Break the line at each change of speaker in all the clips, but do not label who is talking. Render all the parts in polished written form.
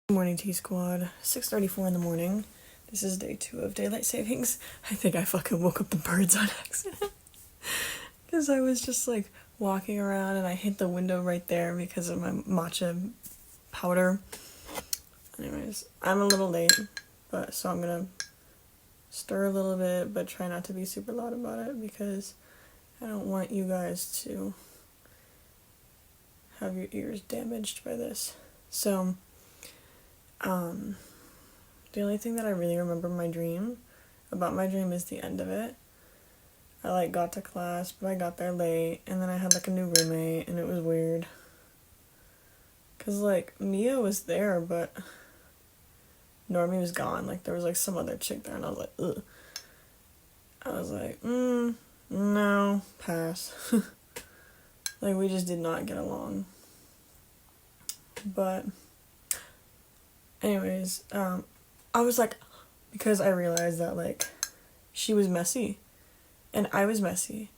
Good morning, T-Squad. 6:34 in the morning. This is day 2 of daylight savings. I think I fucking woke up the birds on accident. Because I was just like walking around and I hit the window right there because of my matcha powder. Anyways, I'm a little late, but so I'm gonna stir a little bit, but try not to be super loud about it because I don't want you guys to have your ears damaged by this. So, the only thing that I really remember about my dream is the end of it. I got to class, but I got there late, and then I had a new roommate, and it was weird. Cause Mia was there, but Normie was gone. There was some other chick there, and I was like, ugh. I was like, no, pass. We just did not get along. But anyways, I was because I realized that she was messy and I was messy,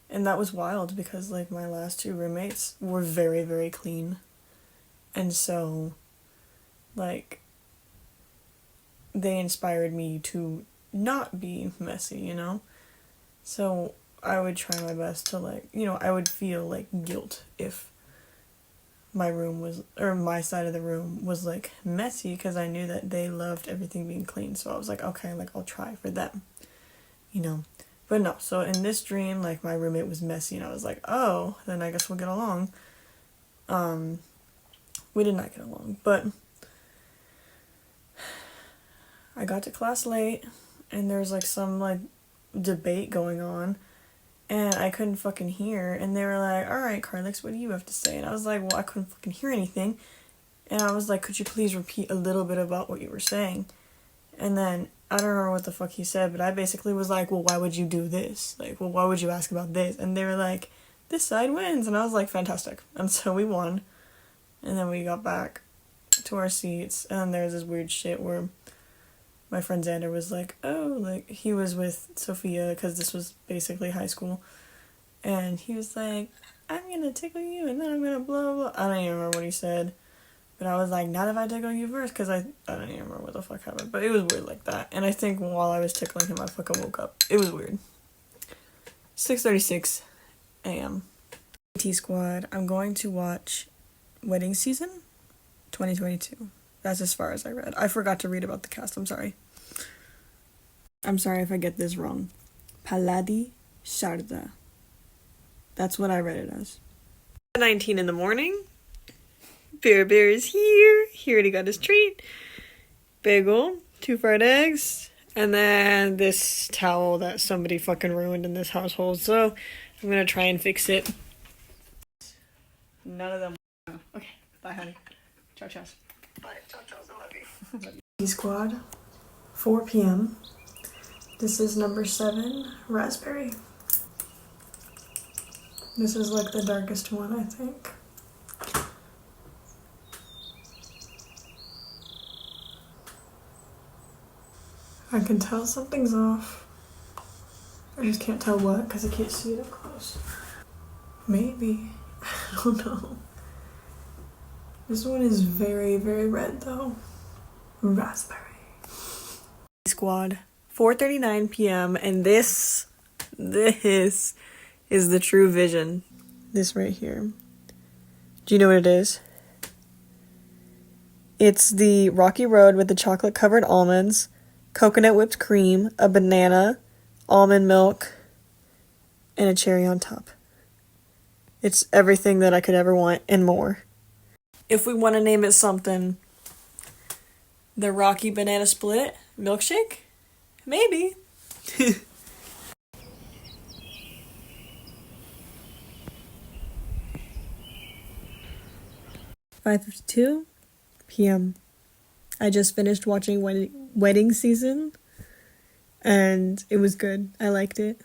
and that was wild because my last 2 roommates were very, very clean, and so they inspired me to not be messy, you know? So I would try my best to I would feel guilt if my room was, or my side of the room was messy, because I knew that they loved everything being clean. So I was okay, I'll try for them, you know. But no, so in this dream, my roommate was messy, and I was like, oh, then I guess we'll get along. We did not get along, but I got to class late, and there was some debate going on, and I couldn't fucking hear, and they were like, alright, Carlix, what do you have to say? And I was like, well, I couldn't fucking hear anything, and I was like, could you please repeat a little bit about what you were saying? And then, I don't remember what the fuck he said, but I basically was like, well, why would you do this? Well, why would you ask about this? And they were like, this side wins, and I was like, fantastic. And so we won, and then we got back to our seats, and there's this weird shit where my friend Xander was he was with Sophia, because this was basically high school, and he was like, I'm gonna tickle you, and then I'm gonna blah, blah. I don't even remember what he said, but I was like, not if I tickle you first, because I don't even remember what the fuck happened, but it was weird like that, and I think while I was tickling him, I fucking woke up. It was weird. 6:36 a.m. T-Squad, I'm going to watch Wedding Season 2022. That's as far as I read. I forgot to read about the cast, I'm sorry. I'm sorry if I get this wrong. Paladi Sharda. That's what I read it as. 19 in the morning. Bear is here. He already got his treat. Bagel, 2 fried eggs, and then this towel that somebody fucking ruined in this household. So I'm gonna try and fix it. None of them. Okay, bye, honey. Ciao, ciao. Bye, ciao, ciao. I love you. Squad, 4 p.m. This is number 7, raspberry. This is the darkest one, I think. I can tell something's off. I just can't tell what because I can't see it up close. Maybe. I don't know. This one is very, very red though. Raspberry. Squad. 4:39 p.m. and this is the true vision. This right here. Do you know what it is? It's the rocky road with the chocolate covered almonds, coconut whipped cream, a banana, almond milk, and a cherry on top. It's everything that I could ever want and more. If we want to name it something, the Rocky Banana Split milkshake? Maybe. 5:52 p.m. I just finished watching Wedding Season, and it was good. I liked it.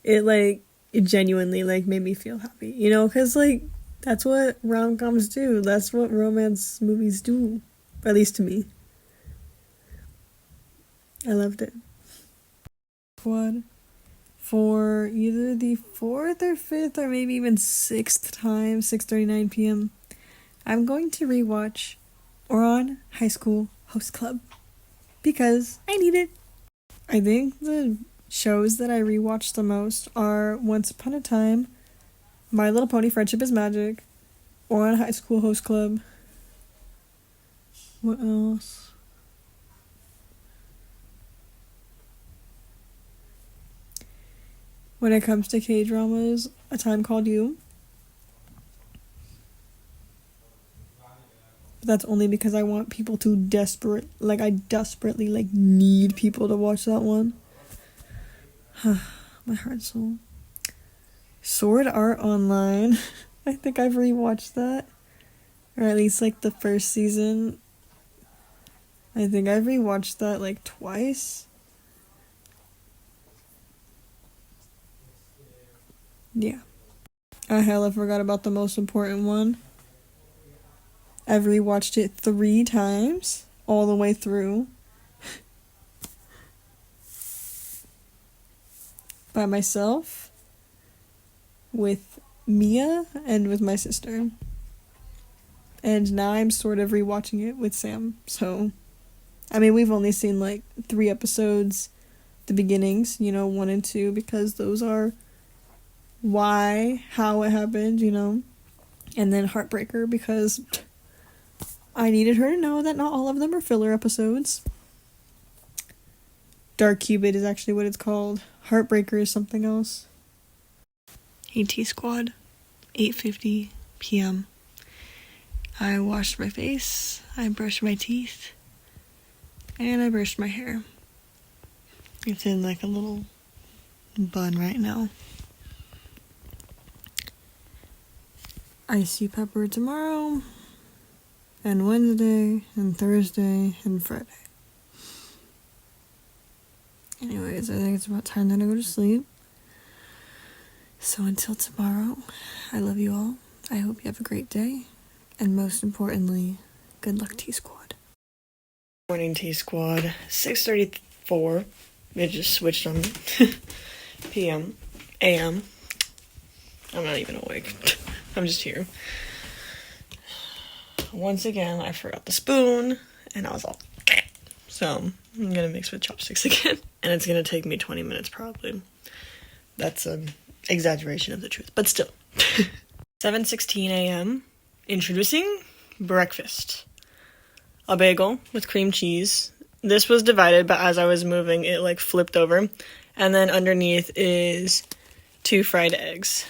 It genuinely made me feel happy, you know, because that's what rom-coms do. That's what romance movies do, at least to me. I loved it. One. For either the 4th or 5th or maybe even 6th time, 6:39 p.m. I'm going to rewatch Ouran High School Host Club because I need it. I think the shows that I rewatch the most are Once Upon a Time, My Little Pony Friendship is Magic, Ouran High School Host Club. What else? When it comes to K-dramas, A Time Called You. But that's only because I want people to I desperately need people to watch that one. My heart and soul. Sword Art Online. I think I've rewatched that. Or at least the first season. I think I've rewatched that twice. Yeah. I hella forgot about the most important one. I've rewatched it 3 times, all the way through. By myself, with Mia, and with my sister. And now I'm sort of rewatching it with Sam, so... I mean, we've only seen 3 episodes, the beginnings, 1 and 2, because those are how it happened, and then Heartbreaker, because I needed her to know that not all of them are filler episodes. Dark Cupid is actually what it's called. Heartbreaker is something else. AT Squad, 8:50 p.m. I washed my face, I brushed my teeth, and I brushed my hair. It's in a little bun right now. I see Pepper tomorrow, and Wednesday, and Thursday, and Friday. Anyways, I think it's about time that I go to sleep. So until tomorrow, I love you all. I hope you have a great day. And most importantly, good luck, T-Squad. Morning, T-Squad. 6:34. It just switched on p.m. a.m. I'm not even awake. I'm just here. Once again, I forgot the spoon, and I was all... So, I'm gonna mix with chopsticks again. And it's gonna take me 20 minutes, probably. That's an exaggeration of the truth, but still. 7:16 a.m. Introducing breakfast. A bagel with cream cheese. This was divided, but as I was moving, it flipped over. And then underneath is 2 fried eggs.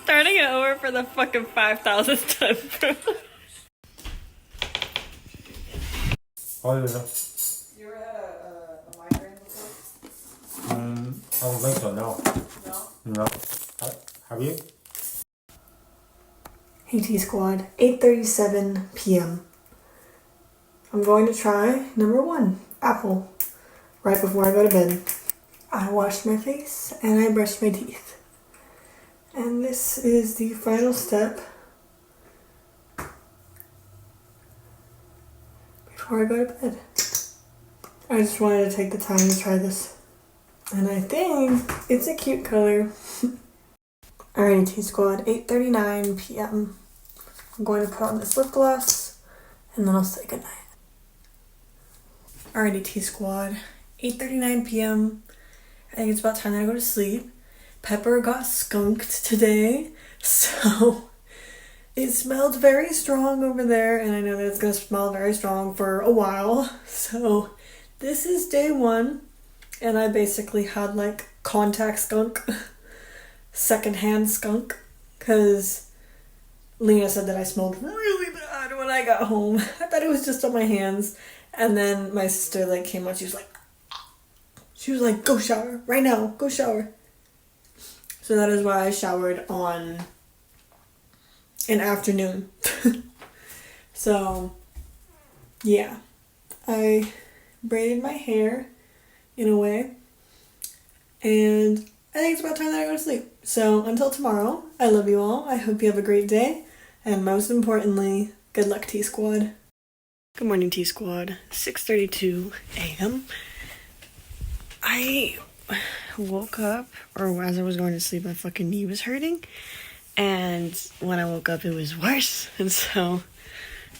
Starting it over for the fucking 5,000th time, bro.
Oh, yeah.
You ever had a migraine before?
I don't think so, no.
No?
No. Have you?
Hey T-Squad, 8:37 p.m. I'm going to try number 1, apple, right before I go to bed. I washed my face and I brushed my teeth. And this is the final step before I go to bed. I just wanted to take the time to try this. And I think it's a cute color. Alrighty, T-Squad, 8:39 p.m. I'm going to put on this lip gloss, and then I'll say goodnight. Alrighty, T-Squad, 8:39 p.m. I think it's about time that I go to sleep. Pepper got skunked today, so it smelled very strong over there, and I know that it's going to smell very strong for a while. So this is day 1, and I basically had contact skunk, secondhand skunk, because Lena said that I smelled really bad when I got home. I thought it was just on my hands, and then my sister came out. She was like, go shower right now, go shower. So that is why I showered on an afternoon. So yeah, I braided my hair in a way, and I think it's about time that I go to sleep. So until tomorrow, I love you all. I hope you have a great day, and most importantly, good luck, T-Squad. Good morning, T Squad. 6:32 a.m. I woke up, or as I was going to sleep, my fucking knee was hurting. And when I woke up, it was worse. And so,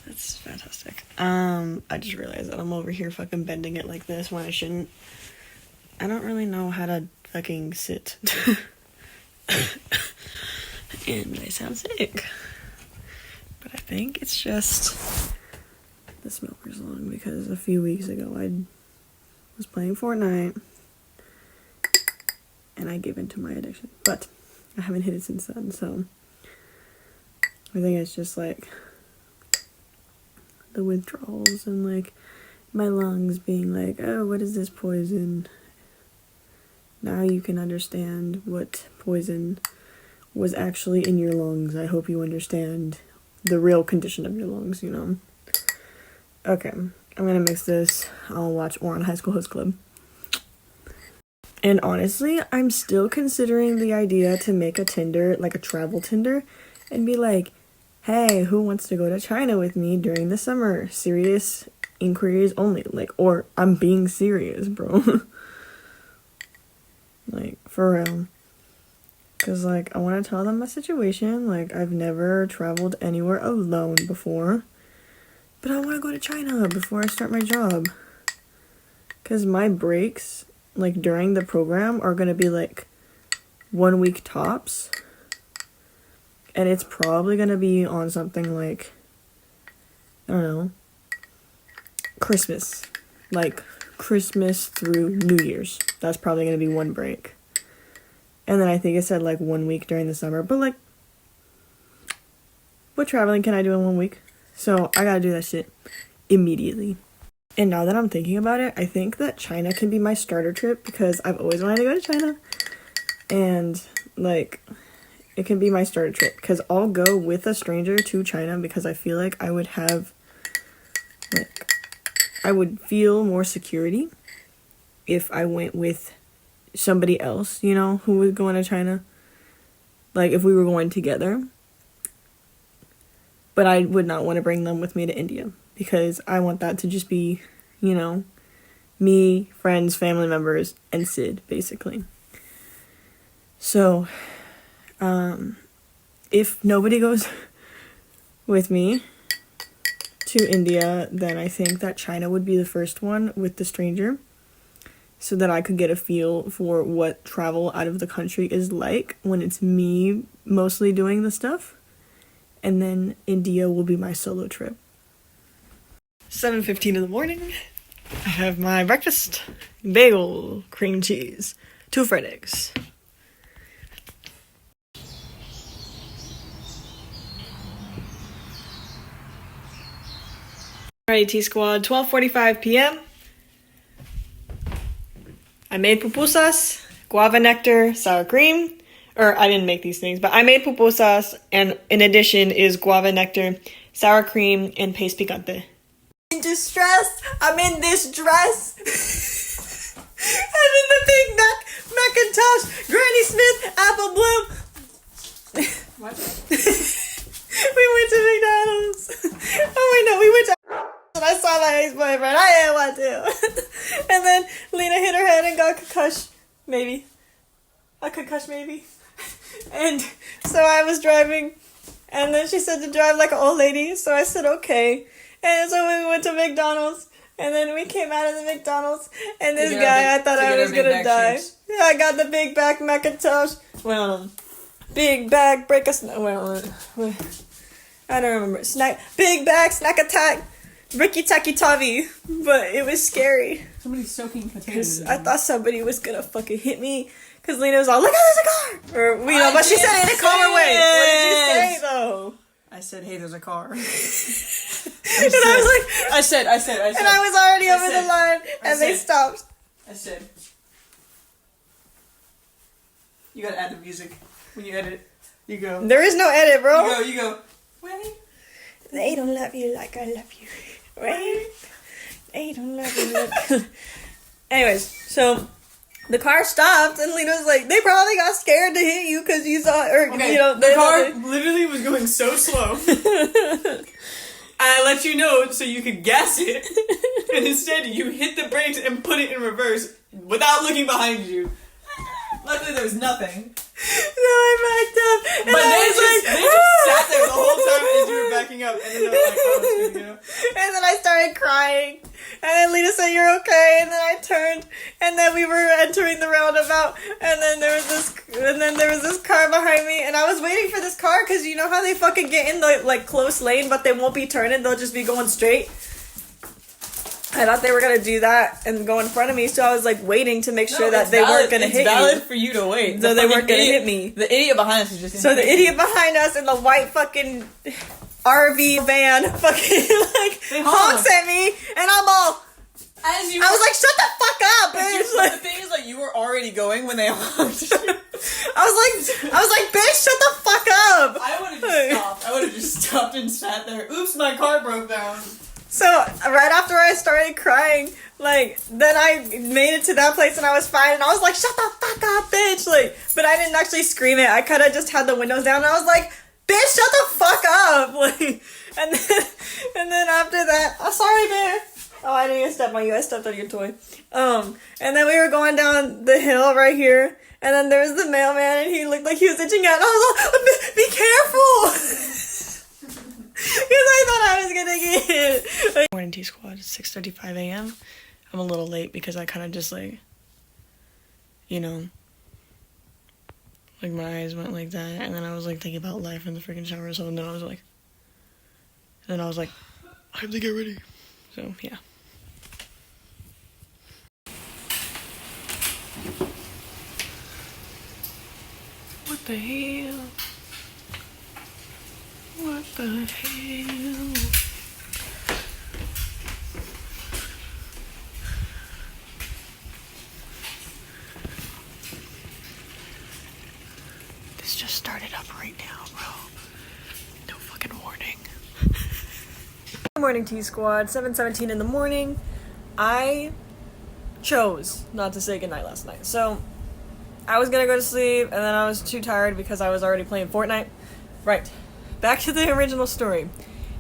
that's fantastic. I just realized that I'm over here fucking bending it like this when I shouldn't. I don't really know how to fucking sit. And I sound sick. But I think it's just the smoker's lung, because a few weeks ago I was playing Fortnite and I gave into my addiction. But I haven't hit it since then, so I think it's just like the withdrawals and like my lungs being like, oh, what is this poison? Now you can understand what poison was actually in your lungs. I hope you understand the real condition of your lungs, you know? Okay, I'm gonna mix this. I'll watch Oran High School Host Club. And honestly, I'm still considering the idea to make a Tinder, like a travel Tinder, and be like, hey, who wants to go to China with me during the summer? Serious inquiries only. Like, or I'm being serious, bro. Like, for real. Because, like, I want to tell them my situation. Like, I've never traveled anywhere alone before. But I want to go to China before I start my job. Because my breaks, like, during the program are going to be, like, 1 week tops. And it's probably going to be on something like, I don't know, Christmas. Like, Christmas through New Year's. That's probably going to be one break. And then I think it said, like, 1 week during the summer. But, like, what traveling can I do in 1 week? So, I gotta do that shit immediately. And now that I'm thinking about it, I think that China can be my starter trip, because I've always wanted to go to China. And, like, it can be my starter trip, because I'll go with a stranger to China, because I feel like I would have, like, I would feel more security if I went with somebody else, you know, who was going to China. Like, if we were going together. But I would not want to bring them with me to India, because I want that to just be, you know, me, friends, family members, and Sid, basically. So, if nobody goes with me to India, then I think that China would be the first one with the stranger, so that I could get a feel for what travel out of the country is like when it's me mostly doing the stuff. And then India will be my solo trip. 7:15 in the morning. I have my breakfast. Bagel, cream cheese, 2 fried eggs. Alright, T-Squad, 12:45 p.m. I made pupusas, guava nectar, sour cream. Or, I didn't make these things, but I made pupusas, and in addition is guava nectar, sour cream, and paste picante. In distress, I'm in this dress. And in the big neck, Macintosh, Granny Smith, Apple Bloom.
What?
We went to McDonald's. Oh wait, no, we went to and I saw my ex-boyfriend. I didn't want to. And then Lena hit her head and got concussed. Maybe. A concussed maybe. And so I was driving, and then she said to drive like an old lady, so I said okay. And so we went to McDonald's, and then we came out of the McDonald's, and this guy, I thought I was gonna die. Yeah, I got the big back Macintosh. Well, big bag, break a snack. Well, I don't remember. Big bag, snack attack, Ricky Tacky Tavi. But it was scary.
Somebody's soaking potatoes.
I thought somebody was gonna fucking hit me. Because Lena was all, look, there's a car! Or, you know, but she said it in a calmer way. What did you say, though?
I said, hey, there's a car.
And I was like...
I said.
And I was already over the line, and they stopped.
I said. You gotta add the music. When you edit, you go.
There is no edit, bro.
You go. Wait.
They don't love you like I love you. Right? They don't love you like... Anyways, so... The car stopped, and Lena was like, they probably got scared to hit you because you saw, or,
okay,
you know.
The car literally was going so slow. I let you know so you could guess it, and instead you hit the brakes and put it in reverse without looking behind you. Luckily there was nothing.
No, I backed up. And
But
I
they
was
just,
like,
they just sat there the whole time as you were backing up, and then they were like, oh, it's good, you know?
And then I started crying. And then Lena said, "You're okay." And then I turned, and then we were entering the roundabout, and then there was this car behind me, and I was waiting for this car because you know how they fucking get in the like close lane, but they won't be turning; they'll just be going straight. I thought they were gonna do that and go in front of me, so I was like waiting to make sure that they weren't gonna hit
It's valid
you.
for you to wait.
So they weren't gonna hit me.
The idiot behind us was just.
So the idiot behind us in the white fucking RV van fucking like honks at me, and I'm all.
As you
I was like, "Shut the fuck up, bitch!"
the
Like,
thing is, like, you were already going when they honked.
I was like, "Bitch, shut the fuck up!"
I would have just stopped. I would have just stopped and sat there. Oops, my car broke down.
So right after I started crying, like then I made it to that place and I was fine, and I was like, "Shut the fuck up, bitch!" Like, but I didn't actually scream it. I kind of just had the windows down, and I was like, "Bitch, shut the fuck up!" Like, and then after that, oh sorry, bear. Oh, I didn't even step on you. I stepped on your toy. And then we were going down the hill right here, and then there was the mailman, and he looked like he was itching out, and I was like, "Be careful!" Because I thought I was gonna get hit. Morning T Squad, it's 6:35 a.m. I'm a little late because I kind of just like, you know, like my eyes went like that, and then I was like thinking about life in the freaking shower, so then I was like, I have to get ready. So, yeah. What the hell? What the hell? This just started up right now, bro. No fucking warning. Good morning, T Squad. 7:17 in the morning. I chose not to say goodnight last night. So, I was gonna go to sleep, and then I was too tired because I was already playing Fortnite. Right. Back to the original story.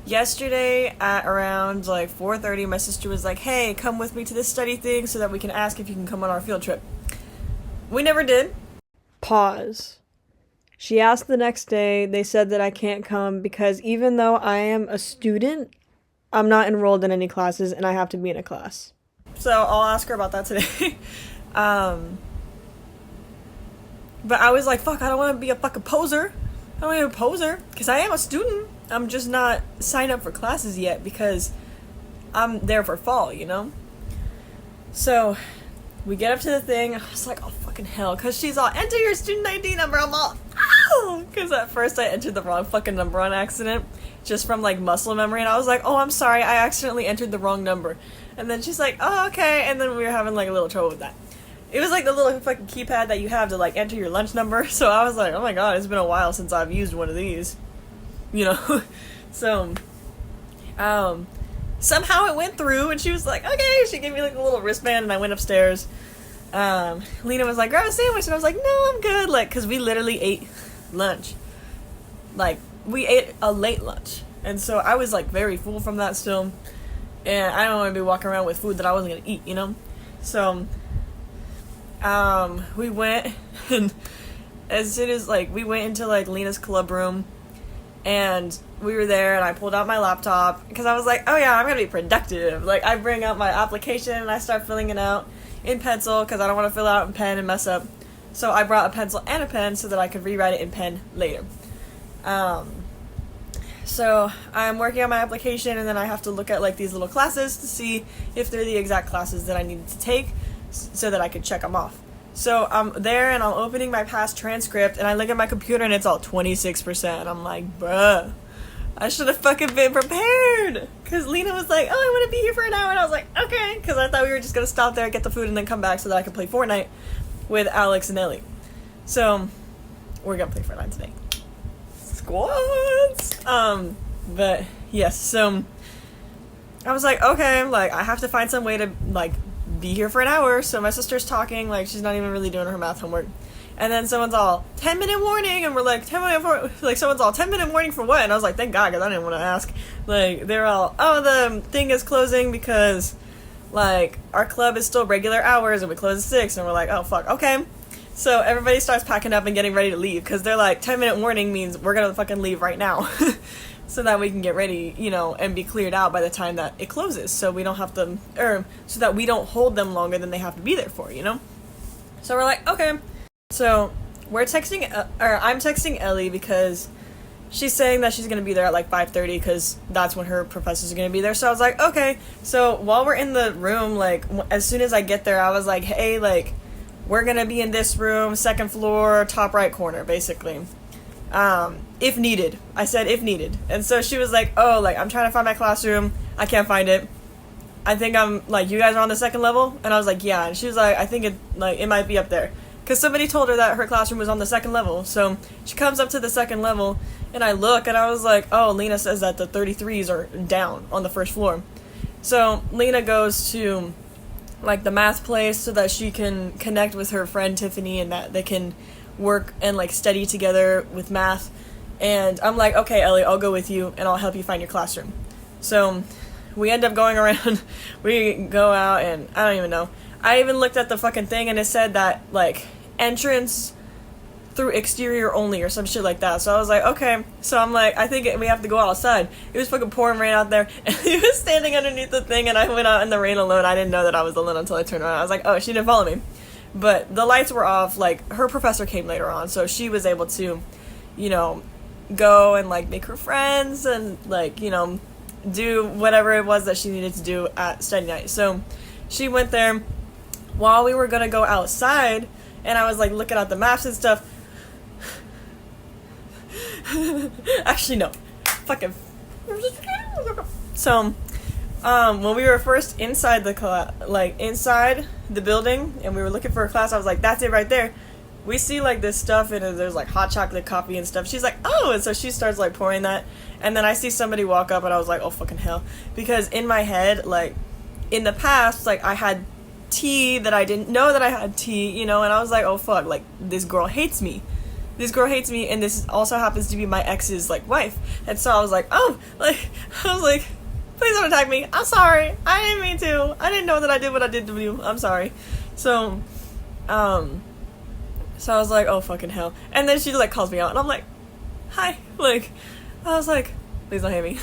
Yesterday at around like 4:30, my sister was like, "Hey, come with me to this study thing so that we can ask if you can come on our field trip." We never did. Pause. She asked the next day. They said that I can't come because even though I am a student, I'm not enrolled in any classes and I have to be in a class. So I'll ask her about that today. But I was like, fuck, I don't want to be a fucking poser. I don't want to be a poser because I am a student. I'm just not signed up for classes yet because I'm there for fall, you know? So we get up to the thing. I was like, oh, fucking hell. Because she's all, enter your student ID number. I'm all, ow! Because at first I entered the wrong fucking number on accident. Just from, like, muscle memory. And I was like, oh, I'm sorry. I accidentally entered the wrong number. And then she's like, oh, okay. And then we were having, like, a little trouble with that. It was, like, the little fucking keypad that you have to, like, enter your lunch number. So I was like, oh, my God. It's been a while since I've used one of these. You know? So, somehow it went through. And she was like, okay. She gave me, like, a little wristband. And I went upstairs. Lena was like, grab a sandwich. And I was like, no, I'm good. Like, because we literally ate lunch. Like, we ate a late lunch. And so I was, like, very full from that still. And I don't want to be walking around with food that I wasn't going to eat, you know? So, we went, and as soon as, like, we went into, like, Lena's club room, and we were there, and I pulled out my laptop, because I was like, oh yeah, I'm going to be productive. Like, I bring out my application, and I start filling it out in pencil, because I don't want to fill it out in pen and mess up. So I brought a pencil and a pen so that I could rewrite it in pen later. So I'm working on my application, and then I have to look at, like, these little classes to see if they're the exact classes that I needed to take so that I could check them off. So I'm there, and I'm opening my past transcript, and I look at my computer, and it's all 26%. I'm like, bruh, I should have fucking been prepared. Because Lena was like, oh, I want to be here for an hour, and I was like, okay, because I thought we were just going to stop there, get the food, and then come back so that I could play Fortnite with Alex and Ellie. So we're going to play Fortnite today. Squads! But yes, so I was like, okay, like, I have to find some way to, like, be here for an hour. So my sister's talking, like, she's not even really doing her math homework. And then someone's all, 10-minute warning, and we're like, 10-minute warning, like, someone's all, 10-minute warning for what? And I was like, thank God, because I didn't want to ask. Like, they're all, oh, the thing is closing because, like, our club is still regular hours, and we close at 6, and we're like, oh, fuck, okay. So everybody starts packing up and getting ready to leave, because they're like, 10-minute warning means we're gonna fucking leave right now. So that we can get ready, you know, and be cleared out by the time that it closes, so we don't have to, or so that we don't hold them longer than they have to be there for, you know? So we're like, okay. So we're texting, or I'm texting Ellie because she's saying that she's going to be there at like 5:30 because that's when her professors are going to be there. So I was like, okay. So while we're in the room, like, as soon as I get there, I was like, hey, like, we're going to be in this room, 2nd floor, top right corner, basically. If needed. I said if needed. And so she was like, oh, like, I'm trying to find my classroom. I can't find it. I think I'm, like, you guys are on the 2nd level? And I was like, yeah. And she was like, I think it might be up there. Because somebody told her that her classroom was on the 2nd level. So she comes up to the 2nd level, and I look, and I was like, oh, Lena says that the 33s are down on the 1st floor. So Lena goes to, like, the math place so that she can connect with her friend Tiffany and that they can work and, like, study together with math. And I'm like, okay, Ellie, I'll go with you, and I'll help you find your classroom. So we end up going around. We go out, and I don't even know. I even looked at the fucking thing, and it said that, like, entrance through exterior only or some shit like that. So I was like, okay. So I'm like, I think we have to go outside. It was fucking pouring rain out there, and he was standing underneath the thing, and I went out in the rain alone. I didn't know that I was alone until I turned around. I was like, oh, she didn't follow me. But the lights were off. Like, her professor came later on, so she was able to, you know, go and, like, make her friends and, like, you know, do whatever it was that she needed to do at study night. So she went there while we were gonna go outside, and I was, like, looking at the maps and stuff. Actually, no. Fucking. So, when we were first inside the inside the building, and we were looking for a class, I was like, that's it right there. We see, like, this stuff, and there's, like, hot chocolate coffee and stuff. She's like, oh, and so she starts, like, pouring that, and then I see somebody walk up, and I was like, oh, fucking hell. Because in my head, like, in the past, like, I had tea that I didn't know that I had tea, you know, and I was like, oh, fuck, like, this girl hates me. This girl hates me, and this also happens to be my ex's, like, wife. And so I was like, oh, like, I was like, please don't attack me. I'm sorry. I didn't mean to. I didn't know that I did what I did to you. I'm sorry. So I was like, oh, fucking hell. And then she, like, calls me out, and I'm like, hi. Like, I was like, please don't hate me.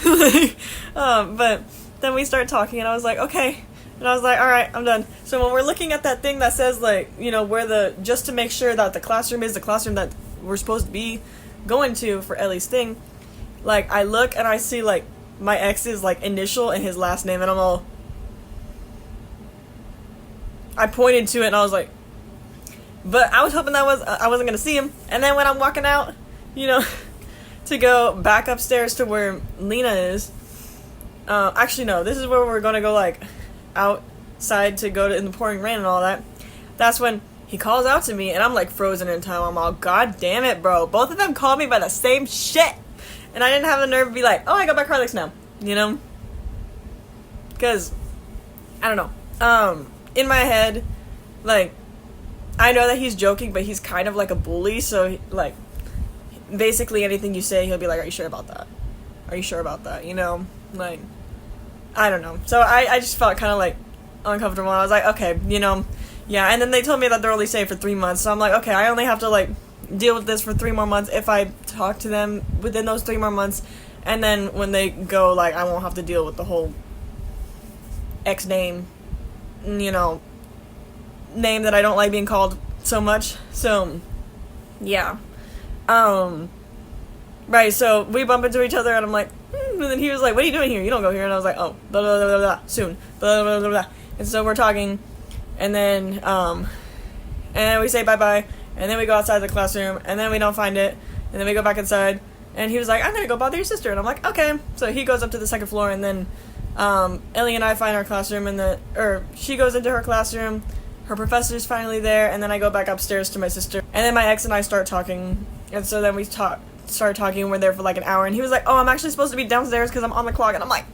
But then we started talking, and I was like, okay. And I was like, alright, I'm done. So when we're looking at that thing that says, like, you know, just to make sure that the classroom is the classroom that we're supposed to be going to for Ellie's thing, like, I look, and I see, like, my ex's, like, initial and his last name, and I'm all, I pointed to it, and I was like, but I was hoping I wasn't gonna see him. And then when I'm walking out, you know, to go back upstairs to where Lena is, actually no, this is where we're gonna go, like, outside to go to in the pouring rain and all that. That's when he calls out to me, and I'm, like, frozen in time. I'm all, god damn it, bro. Both of them called me by the same shit, and I didn't have the nerve to be like, oh, I got my Carlix now, you know? Because, I don't know. In my head, like, I know that he's joking, but he's kind of like a bully, so, like, basically anything you say, he'll be like, are you sure about that? Are you sure about that? You know? Like, I don't know. So I just felt kind of, like, uncomfortable, and I was like, okay, you know, yeah. And then they told me that they're only staying for 3 months, so I'm like, okay, I only have to, like, deal with this for 3 more months if I talk to them within those 3 more months, and then when they go, like, I won't have to deal with the whole X name, you know, name that I don't like being called so much. So yeah. Right, so we bump into each other, and I'm like, and then he was like, what are you doing here? You don't go here. And I was like, oh, blah, blah, blah, blah, blah, soon, blah, blah, blah, blah. And so we're talking, and then we say bye-bye, and then we go outside the classroom, and then we don't find it, and then we go back inside, and he was like, I'm gonna go bother your sister. And I'm like, okay. So he goes up to the 2nd floor, and then Ellie and I find our classroom, or she goes into her classroom, her professor's finally there, and then I go back upstairs to my sister, and then my ex and I start talking, and so then we started talking, and we're there for like an hour, and he was like, oh, I'm actually supposed to be downstairs because I'm on the clock, and I'm like,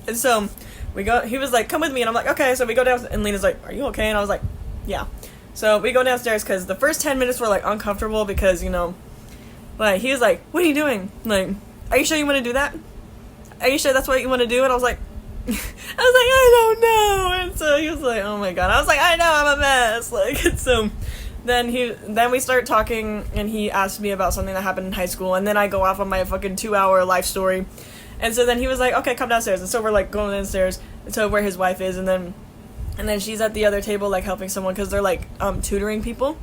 and so he was like, come with me, and I'm like, okay. So we go down, and Lena's like, are you okay? And I was like, yeah. So we go downstairs because the first 10 minutes were like uncomfortable because, you know, like he was like, what are you doing? Like, are you sure you want to do that? Are you sure that's what you want to do? And I was like, I don't know. And so he was like, oh my god. I was like, I know, I'm a mess. Like, and so then we start talking, and he asked me about something that happened in high school, and then I go off on my fucking 2-hour life story. And so then he was like, okay, come downstairs. And so we're like going downstairs to where his wife is, and then she's at the other table like helping someone because they're like tutoring people.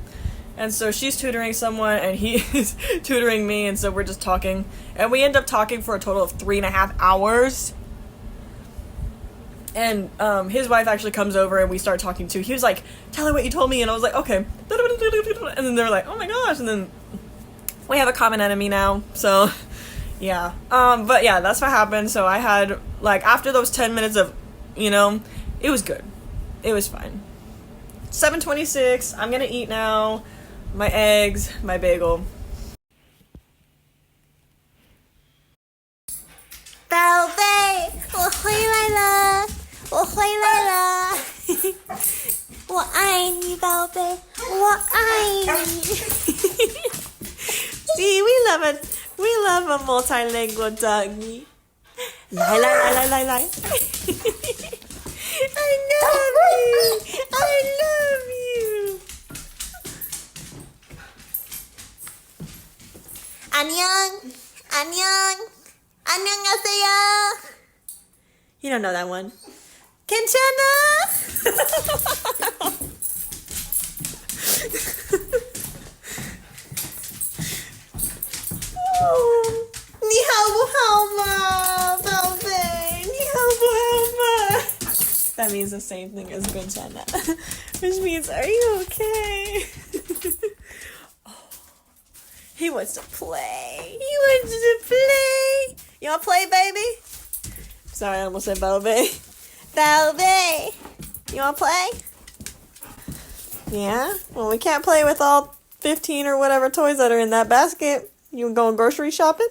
And so she's tutoring someone, and he is tutoring me, and so we're just talking. And we end up talking for a total of 3.5 hours. And his wife actually comes over, and we start talking too. He was like, tell her what you told me, and I was like, okay. And then they're like, oh my gosh, and then we have a common enemy now, so yeah. But yeah, that's what happened. So I had, like, after those 10 minutes of, you know, it was good. It was fine. 7:26, I'm gonna eat now. My eggs, my bagel.
Baby, 我回来了，我回来了，我爱你，宝贝，我爱你。
See, we love it. We love a multilingual doggy. Lie, lie, lie, lie, lie, lie. I love you. I love you.
안녕, 안녕, 안녕하세요.
You don't know that one. Kenchana.
你好不好嘛，宝贝？你好不好嘛？
That means the same thing as Kenchana, which means, are you okay? He wants to play. He wants to play. You want to play, baby? Sorry, I almost said baby.
Baby, you want to play?
Yeah? Well, we can't play with all 15 or whatever toys that are in that basket. You going grocery shopping?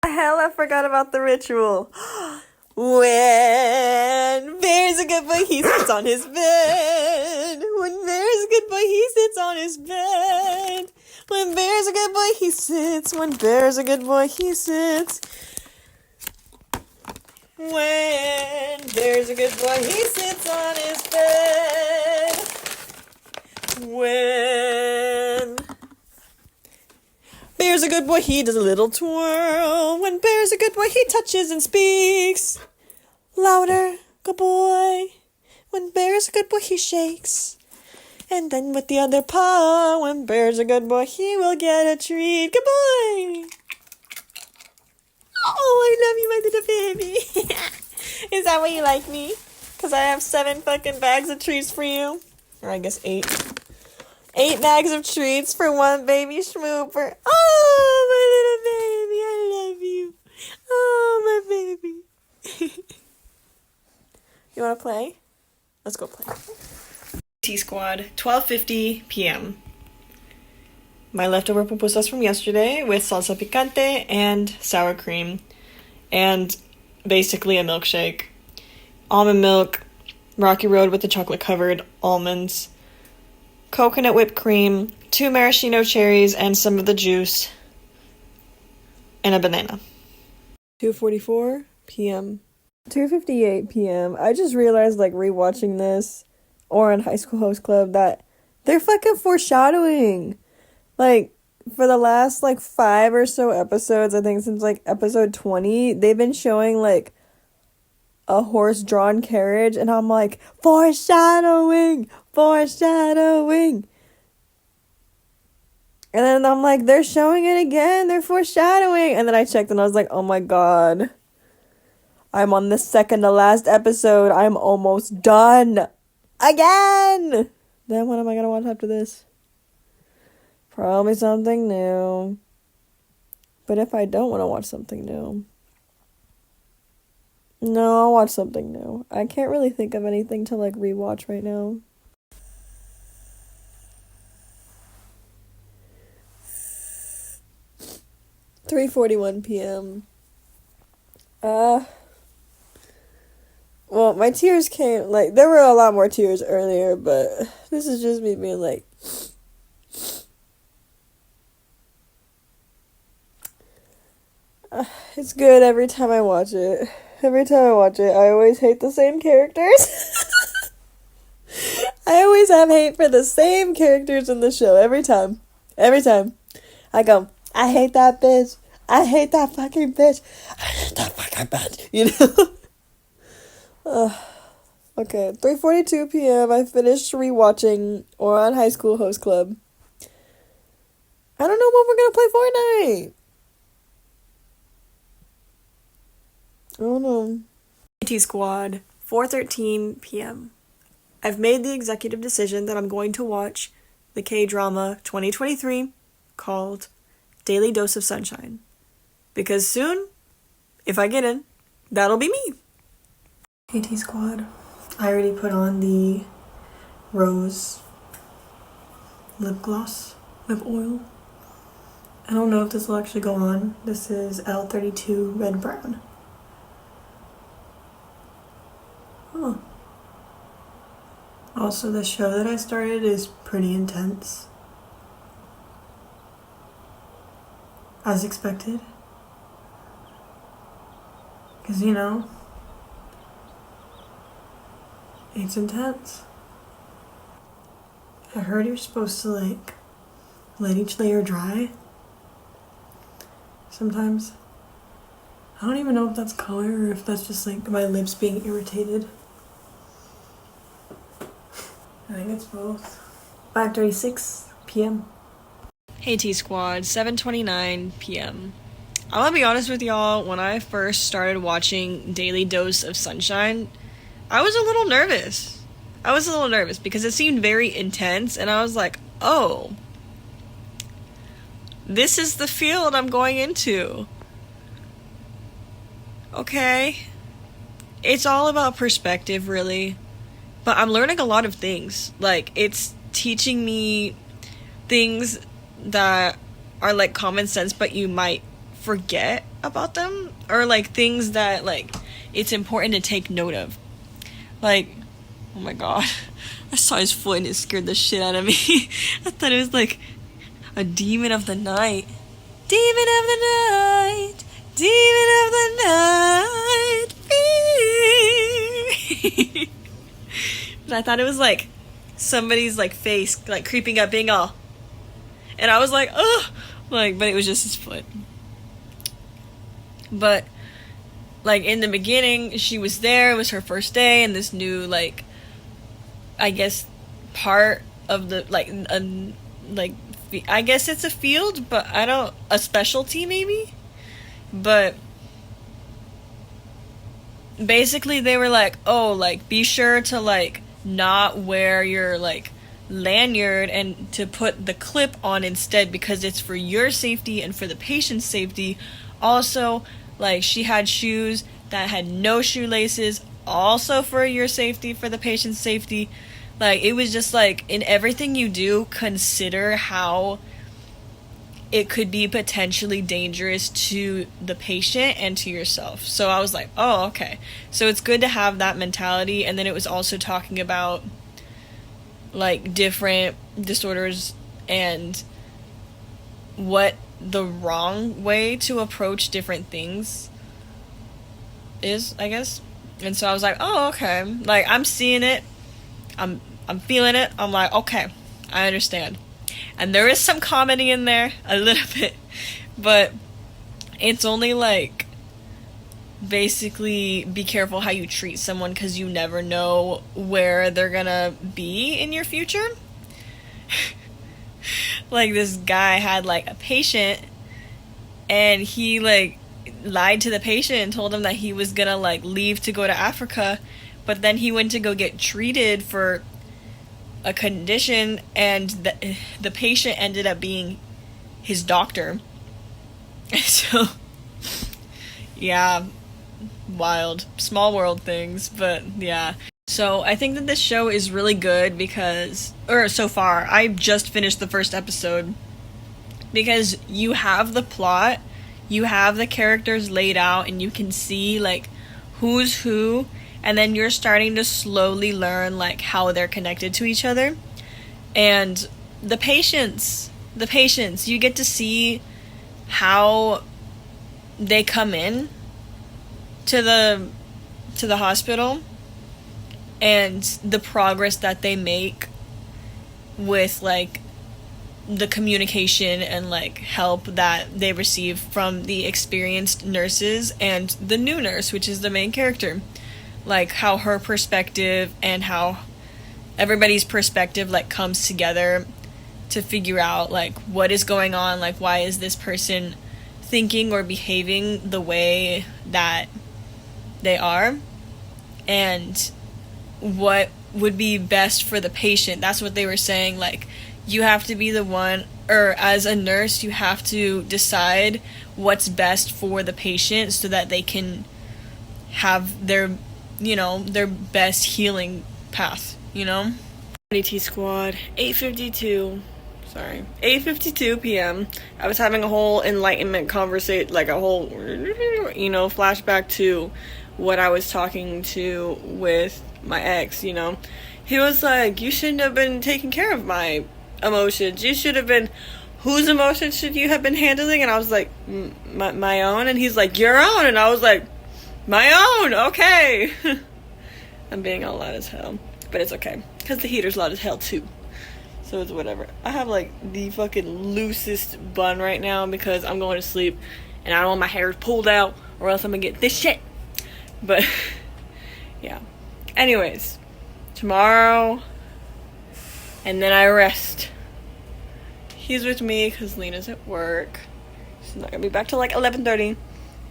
Hell, I forgot about the ritual. When Bear's a good boy, he sits on his bed. When Bear's a good boy, he sits on his bed. When Bear's a good boy, he sits. When Bear's a good boy, he sits. When Bear's a good boy, he sits on his bed. When Bear's a good boy, he does a little twirl. When Bear's a good boy, he touches and speaks. Louder, good boy. When Bear's a good boy, he shakes. And then with the other paw, when Bear's a good boy, he will get a treat. Good boy. Oh, I love you, my little baby. Is that why you like me? Because I have 7 fucking bags of treats for you. Or I guess 8. 8 bags of treats for one baby schmooper. Oh, my little baby, I love you. Oh, my baby. You want to play? Let's go play. T-Squad, 12:50 p.m. My leftover pupusas from yesterday with salsa picante and sour cream. And basically a milkshake. Almond milk, Rocky Road with the chocolate-covered almonds, coconut whipped cream, 2 maraschino cherries, and some of the juice, and a banana. 2:44 p.m. 2:58 p.m. I just realized, like, rewatching this, or in High School Host Club, that they're fucking foreshadowing. Like, for the last, like, 5 or so episodes, I think since, like, episode 20, they've been showing, like, a horse-drawn carriage, and I'm like, foreshadowing! Foreshadowing! And then I'm like, they're showing it again, they're foreshadowing! And then I checked, and I was like, oh my god. I'm on the second to last episode. I'm almost done. Again! Then what am I gonna watch after this? Probably something new. But if I don't want to watch something new, no, I'll watch something new. I can't really think of anything to, like, rewatch right now. (3:41 p.m.) well, my tears came, like, there were a lot more tears earlier, but this is just me being like, it's good every time I watch it. Every time I watch it, I always hate the same characters. I always have hate for the same characters in the show, every time. Every time. I go, I hate that bitch. I hate that fucking bitch. I hate that fucking bitch. You know? Okay, 3:42 p.m. I finished rewatching Ouran High School Host Club. I don't know what we're gonna play Fortnite. I don't know. T Squad, 4:13 p.m. I've made the executive decision that I'm going to watch the K-drama 2023 called Daily Dose of Sunshine. Because soon, if I get in, that'll be me. KT Squad. I already put on the rose lip gloss, lip oil. I don't know if this will actually go on. This is L32 Red Brown. Huh. Also, the show that I started is pretty intense. As expected. Because, you know, it's intense. I heard you're supposed to, like, let each layer dry. Sometimes. I don't even know if that's color or if that's just, like, my lips being irritated. I think it's both. 5:36 p.m. Hey T Squad, 7:29 p.m. I'm gonna be honest with y'all, when I first started watching Daily Dose of Sunshine, I was a little nervous. Because it seemed very intense, and I was like, oh, this is the field I'm going into. Okay. It's all about perspective, really. But I'm learning a lot of things. Like, it's teaching me things that are, like, common sense, but you might forget about them. Or, like, things that, like, it's important to take note of. Like, oh my god. I saw his foot and it scared the shit out of me. I thought it was, like, a demon of the night. Demon of the night. Demon of the night. I thought it was like somebody's like face like creeping up being all, and I was like, oh, like, but it was just his foot. But like in the beginning she was there, it was her first day in this new, like, I guess part of the I guess it's a field, but a specialty maybe. But basically they were like, oh, like, be sure to like not wear your like lanyard and to put the clip on instead, because it's for your safety and for the patient's safety. Also, like, she had shoes that had no shoelaces, also for your safety, for the patient's safety. Like, it was just like, in everything you do, consider how it could be potentially dangerous to the patient and to yourself. So I was like, oh, okay. So it's good to have that mentality. And then it was also talking about like different disorders and what the wrong way to approach different things is, I guess. And so I was like, oh, okay. Like, I'm seeing it. I'm feeling it. I'm like, okay, I understand. And there is some comedy in there, a little bit, but it's only like, basically, be careful how you treat someone, because you never know where they're gonna be in your future. Like, this guy had like a patient, and he like lied to the patient and told him that he was gonna like leave to go to Africa, but then he went to go get treated for a condition, and the patient ended up being his doctor. So, yeah, wild. Small world things, but yeah. So I think that this show is really good because, or so far, I just finished the first episode, because you have the plot, you have the characters laid out, and you can see like who's who, and then you're starting to slowly learn like how they're connected to each other. And the patients, you get to see how they come in to the hospital and the progress that they make with like the communication and like help that they receive from the experienced nurses and the new nurse, which is the main character. Like how her perspective and how everybody's perspective like comes together to figure out like what is going on, like why is this person thinking or behaving the way that they are, and what would be best for the patient. That's what they were saying, like you have to be the one, or as a nurse you have to decide what's best for the patient so that they can have their, you know, their best healing path, you know. T Squad, 8:52 p.m. I was having a whole enlightenment conversation, like a whole, you know, flashback to what I was talking to with my ex, you know. He was like, you shouldn't have been taking care of my emotions. You should have been, whose emotions should you have been handling? And I was like, my own. And he's like, your own. And I was like, my own, okay. I'm being all loud as hell, but it's okay, because the heater's loud as hell too, so it's whatever. I have like the fucking loosest bun right now because I'm going to sleep and I don't want my hair pulled out or else I'm gonna get this shit. But yeah, anyways, tomorrow, and then I rest. He's with me because Lena's at work. She's not gonna be back till like 11:30.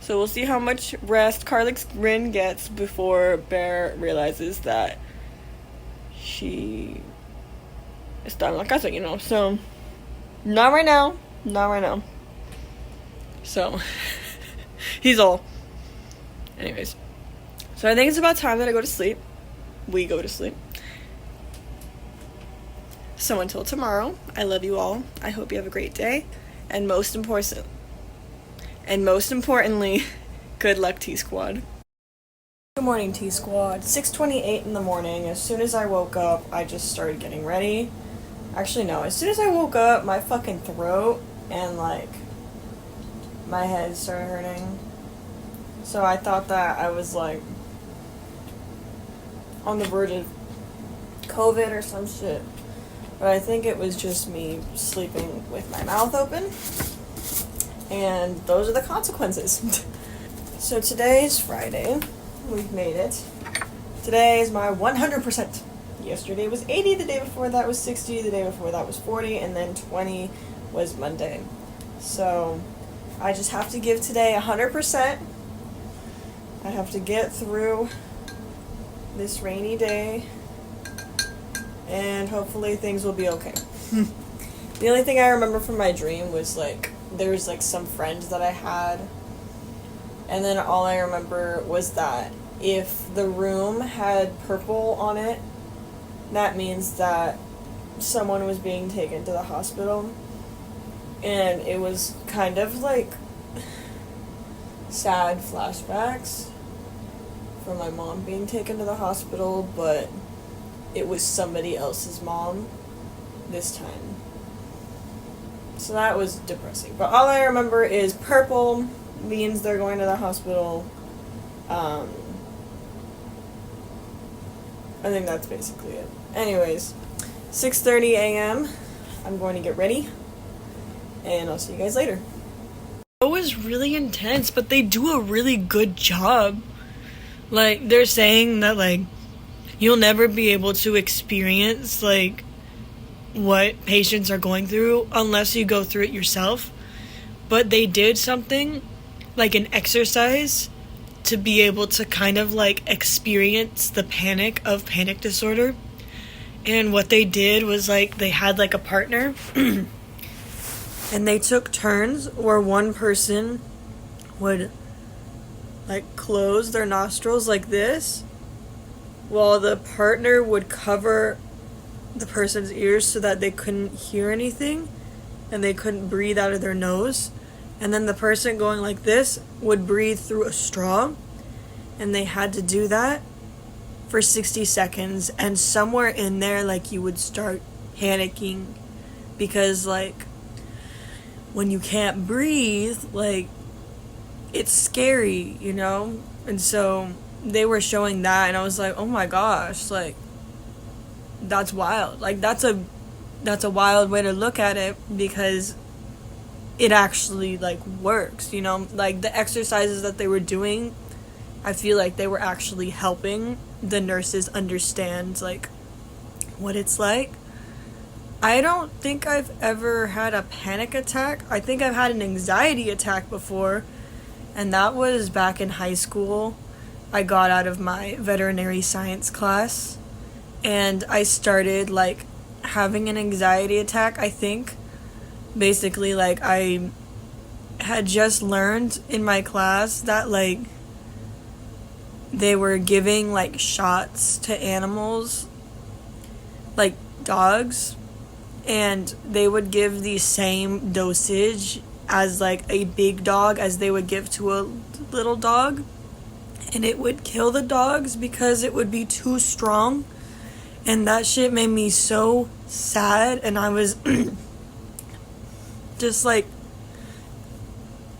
So we'll see how much rest Carlix Rin gets before Bear realizes that she está en la casa, you know. So, not right now. So, he's all. Anyways. So I think it's about time that I go to sleep. We go to sleep. So until tomorrow, I love you all. I hope you have a great day. And most importantly, good luck, T-Squad. Good morning, T-Squad. 6:28 in the morning. As soon as I woke up, I just started getting ready. Actually, no. As soon as I woke up, my fucking throat and, like, my head started hurting. So I thought that I was, like, on the verge of COVID or some shit. But I think it was just me sleeping with my mouth open. And those are the consequences. So today is Friday. We've made it. Today is my 100%. Yesterday was 80, the day before that was 60, the day before that was 40, and then 20 was Monday. So I just have to give today 100%. I have to get through this rainy day, and hopefully things will be okay. The only thing I remember from my dream was, like, there was, like, some friends that I had, and then all I remember was that if the room had purple on it, that means that someone was being taken to the hospital. And it was kind of like sad flashbacks from my mom being taken to the hospital, but it was somebody else's mom this time. So that was depressing. But all I remember is purple means they're going to the hospital. I think that's basically it. Anyways, 6:30 a.m. I'm going to get ready, and I'll see you guys later. It was really intense, but they do a really good job. Like, they're saying that, like, you'll never be able to experience, like, what patients are going through unless you go through it yourself. But they did something, like an exercise, to be able to kind of, like, experience the panic of panic disorder. And what they did was, like, they had, like, a partner, and they took turns where one person would, like, close their nostrils like this, while the partner would cover the person's ears so that they couldn't hear anything, and they couldn't breathe out of their nose. And then the person going like this would breathe through a straw, and they had to do that for 60 seconds, and somewhere in there, like, you would start panicking because, like, when you can't breathe, like, it's scary, you know? And so they were showing that, and I was like, oh my gosh, like, that's wild. Like, that's a wild way to look at it, because it actually, like, works, you know? Like, the exercises that they were doing, I feel like they were actually helping the nurses understand, like, what it's like. I don't think I've ever had a panic attack. I think I've had an anxiety attack before, and that was back in high school. I got out of my veterinary science class, and I started, like, having an anxiety attack, I think. Basically, like, I had just learned in my class that, like, they were giving, like, shots to animals, like dogs, and they would give the same dosage as, like, a big dog as they would give to a little dog, and it would kill the dogs because it would be too strong, and that shit made me so sad, and I was just, like,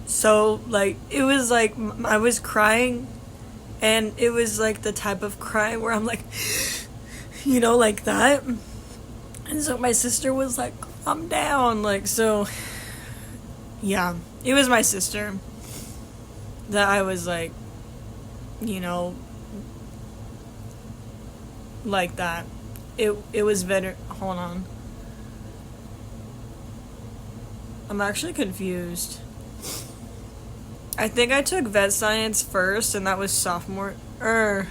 so, like, it was, like, I was crying, and it was, like, the type of cry where I'm, like, you know, like that. And so my sister was like, calm down. Like, so, yeah. It was my sister that I was, like, you know, like that. It was better. Hold on. I'm actually confused. I think I took vet science first, and that was sophomore. I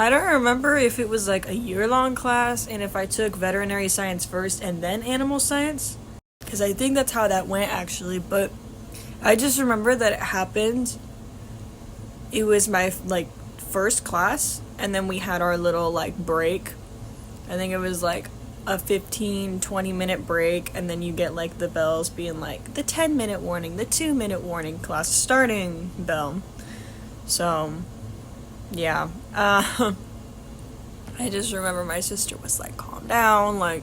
don't remember if it was like a year-long class, and if I took veterinary science first and then animal science, because I think that's how that went, actually. But I just remember that it happened. It was my, like, first class, and then we had our little, like, break. I think it was like a 15-20 minute break, and then you get, like, the bells being like the 10-minute warning, the 2-minute warning, class starting bell. So yeah, I just remember my sister was like, calm down, like,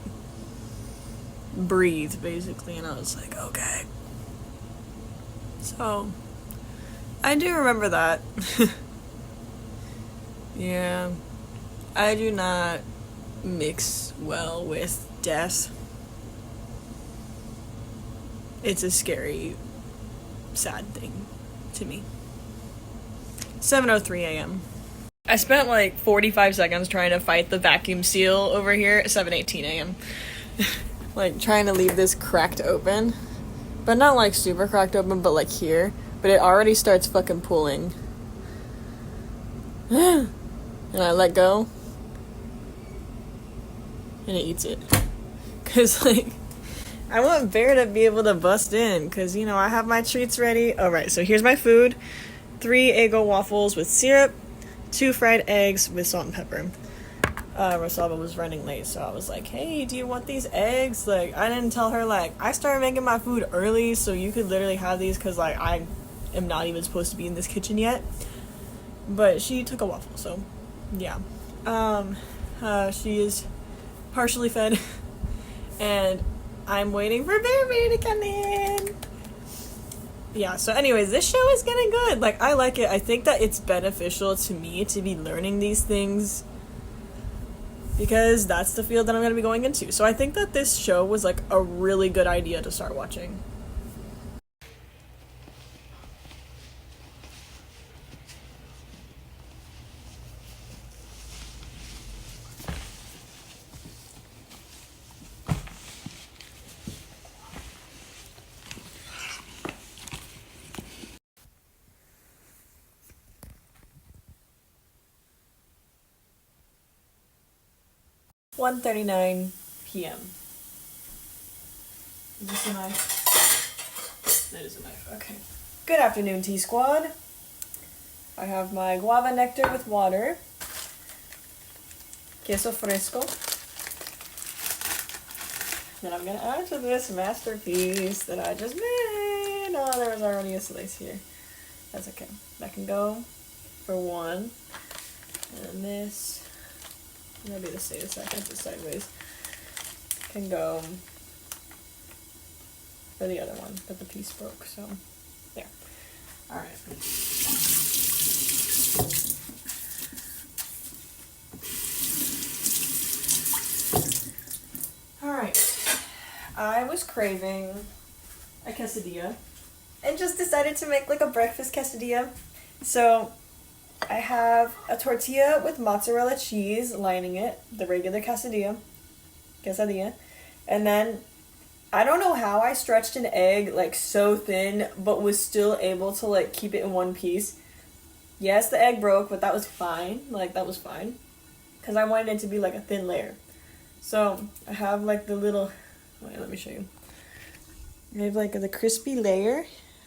breathe, basically, and I was like, okay. So I do remember that. Yeah, I do not mix well with death. It's a scary, sad thing to me. 7:03 a.m. I spent like 45 seconds trying to fight the vacuum seal over here at 7:18 a.m. Like, trying to leave this cracked open. But not like super cracked open, but like here. But it already starts fucking pulling. And I let go. And it eats it. Cause, like, I want Bear to be able to bust in. Cause, you know, I have my treats ready. Alright, so here's my food. 3 Eggo waffles with syrup. 2 fried eggs with salt and pepper. Rosalba was running late, so I was like, hey, do you want these eggs? Like, I didn't tell her, like, I started making my food early, so you could literally have these, because, like, I am not even supposed to be in this kitchen yet. But she took a waffle, so, yeah. She is partially fed, and I'm waiting for Baby to come in. Yeah, so anyways, this show is getting good. Like, I like it. I think that it's beneficial to me to be learning these things, because that's the field that I'm going to be going into. So I think that this show was, like, a really good idea to start watching. (1:39 p.m.) Is this a knife? That is a knife, okay. Good afternoon, Tea Squad. I have my guava nectar with water, queso fresco, that I'm gonna add to this masterpiece that I just made. Oh, there was already a slice here. That's okay. That can go for one. And this, maybe to say this, I have it sideways, can go for the other one, but the piece broke, so there. Alright. Alright. I was craving a quesadilla and just decided to make like a breakfast quesadilla. So I have a tortilla with mozzarella cheese lining it, the regular quesadilla, and then I don't know how I stretched an egg like so thin but was still able to like keep it in one piece. Yes, the egg broke, but that was fine. Like that was fine because I wanted it to be like a thin layer. So I have like the little, wait, let me show you. I have like the crispy layer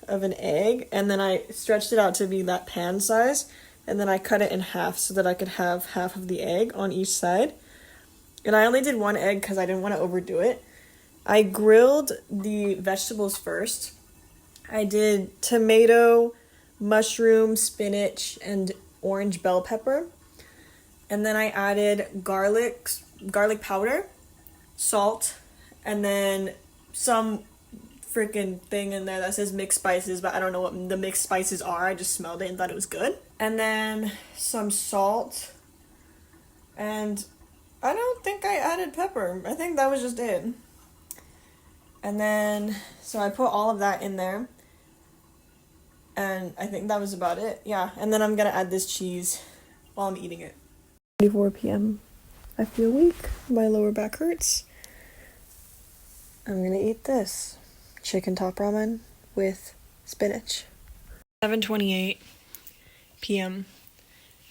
of an egg, and then I stretched it out to be that pan size, and then I cut it in half so that I could have half of the egg on each side. And I only did one egg because I didn't want to overdo it. I grilled the vegetables first. I did tomato, mushroom, spinach, and orange bell pepper. And then I added garlic powder, salt, and then some freaking thing in there that says mixed spices, but I don't know what the mixed spices are. I just smelled it and thought it was good. And then some salt. And I don't think I added pepper. I think that was just it. And then, so I put all of that in there. And I think that was about it. Yeah. And then I'm gonna add this cheese while I'm eating it. 4 p.m. I feel weak. My lower back hurts. I'm gonna eat this. Chicken top ramen with spinach. 7:28 p.m.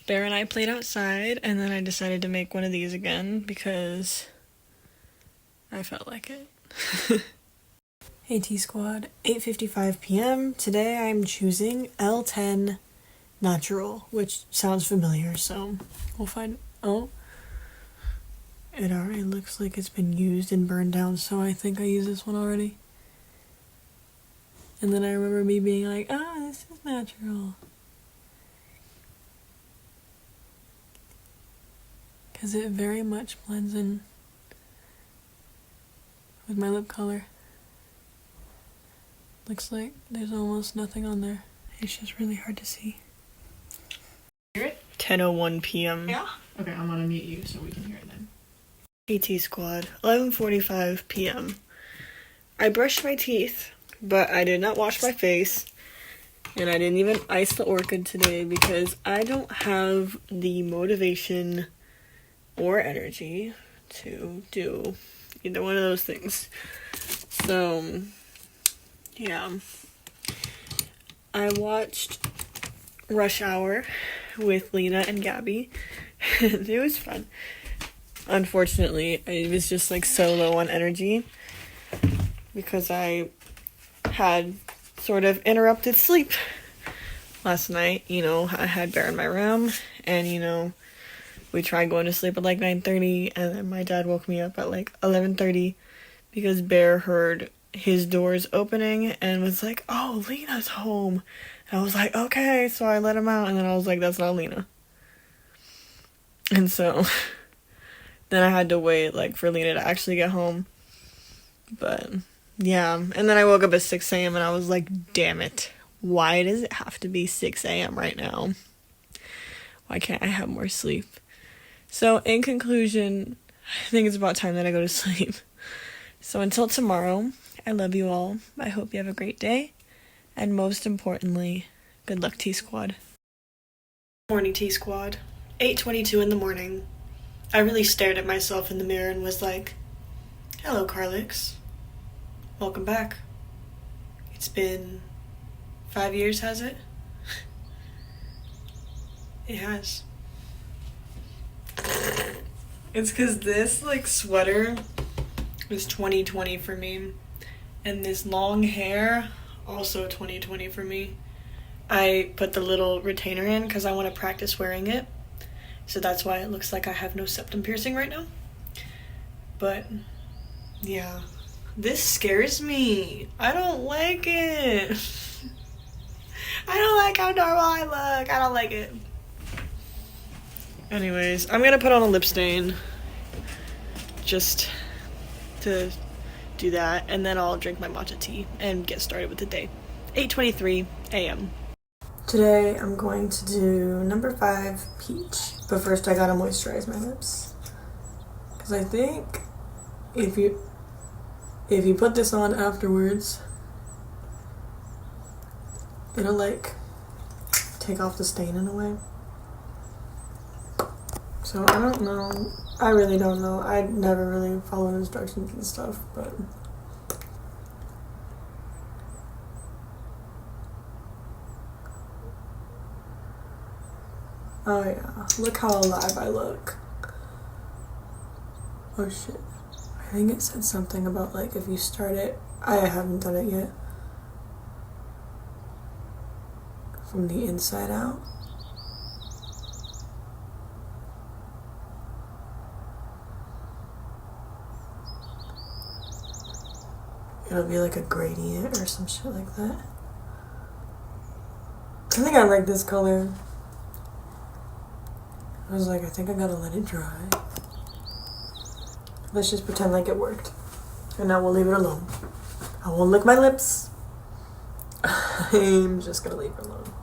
Bear and I played outside, and then I decided to make one of these again because I felt like it. Hey T Squad, 8:55 p.m. Today I'm choosing L10 Natural, which sounds familiar, so we'll find. Oh, it already looks like it's been used and burned down, so I think I used this one already. And then I remember me being like, this is natural. Because it very much blends in with my lip color. Looks like there's almost nothing on there. It's just really hard to see.
Hear it?
10:01 p.m.
Yeah? Okay, I'm gonna mute you so we can hear it then.
AT Squad, 11:45 p.m. I brushed my teeth, but I did not wash my face, and I didn't even ice the orchid today because I don't have the motivation or energy to do either one of those things. So, yeah. I watched Rush Hour with Lena and Gabby. It was fun. Unfortunately, I was just like so low on energy because I had sort of interrupted sleep last night. You know, I had Bear in my room, and you know, we tried going to sleep at like 9:30, and then my dad woke me up at like 11:30 because Bear heard his doors opening and was like, "Oh, Lena's home." And I was like, "Okay," so I let him out, and then I was like, "That's not Lena." And so then I had to wait like for Lena to actually get home. But yeah, and then I woke up at 6 a.m. and I was like, damn it, why does it have to be 6 a.m. right now? Why can't I have more sleep? So in conclusion, I think it's about time that I go to sleep. So until tomorrow, I love you all. I hope you have a great day. And most importantly, good luck, T-Squad. Morning, T-Squad. 8:22 in the morning. I really stared at myself in the mirror and was like, hello, Carlix. Welcome back. It's been 5 years, has it? It has. It's because this, like, sweater was 2020 for me. And this long hair, also 2020 for me. I put the little retainer in because I want to practice wearing it. So that's why it looks like I have no septum piercing right now. But, yeah. This scares me. I don't like it. I don't like how normal I look. I don't like it. Anyways, I'm gonna put on a lip stain just to do that, and then I'll drink my matcha tea and get started with the day. 8:23 a.m. Today I'm going to do number 5 peach, but first I gotta moisturize my lips because I think if you put this on afterwards, it'll like take off the stain in a way. So I don't know. I really don't know. I never really followed instructions and stuff, but oh yeah, look how alive I look. Oh shit. I think it said something about like if you start it, I haven't done it yet, from the inside out. It'll be like a gradient or some shit like that. I think I like this color. I was like, I think I gotta let it dry. Let's just pretend like it worked. And now we'll leave it alone. I won't lick my lips. I'm just gonna leave it alone.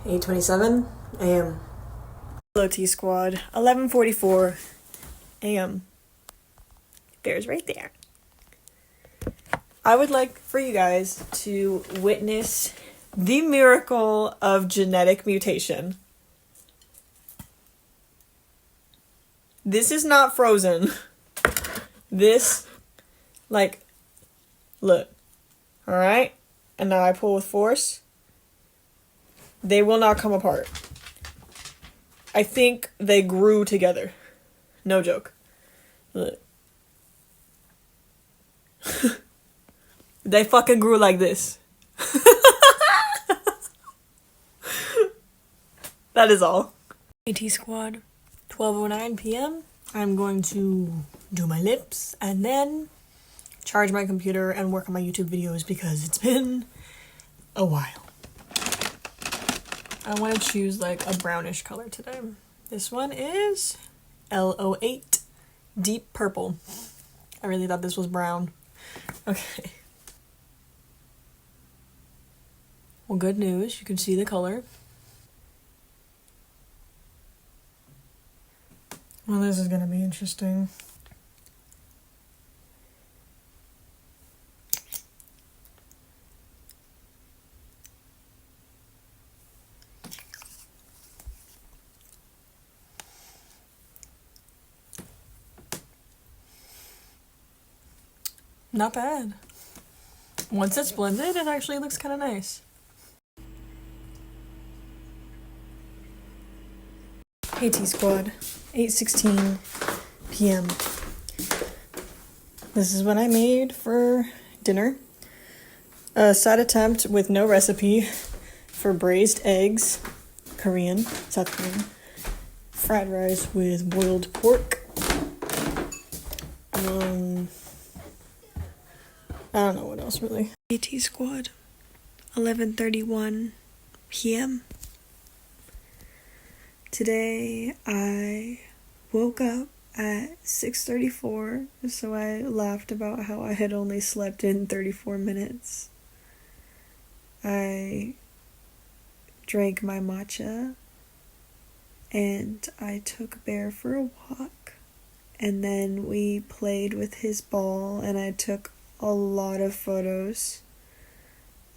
8:27 a.m. Hello T Squad. 11:44 a.m. Bear's right there. I would like for you guys to witness the miracle of genetic mutation. This is not Frozen. This, like, look. Alright? And now I pull with force. They will not come apart. I think they grew together. No joke. Look. They fucking grew like this. That is all. AT Squad, 12:09 p.m. I'm going to do my lips and then charge my computer and work on my YouTube videos because it's been a while. I want to choose like a brownish color today. This one is L08 Deep Purple. I really thought this was brown. Okay. Well, good news. You can see the color. Well, this is gonna be interesting. Not bad. Once it's blended, it actually looks kind of nice. Hey T Squad, 8:16 p.m. This is what I made for dinner. A side attempt with no recipe for braised eggs, Korean, South Korean. Fried rice with boiled pork. I don't know what else really. AT Squad, 11:31 p.m. Today I woke up at 6:34, so I laughed about how I had only slept in 34 minutes. I drank my matcha and I took Bear for a walk, and then we played with his ball and I took a lot of photos,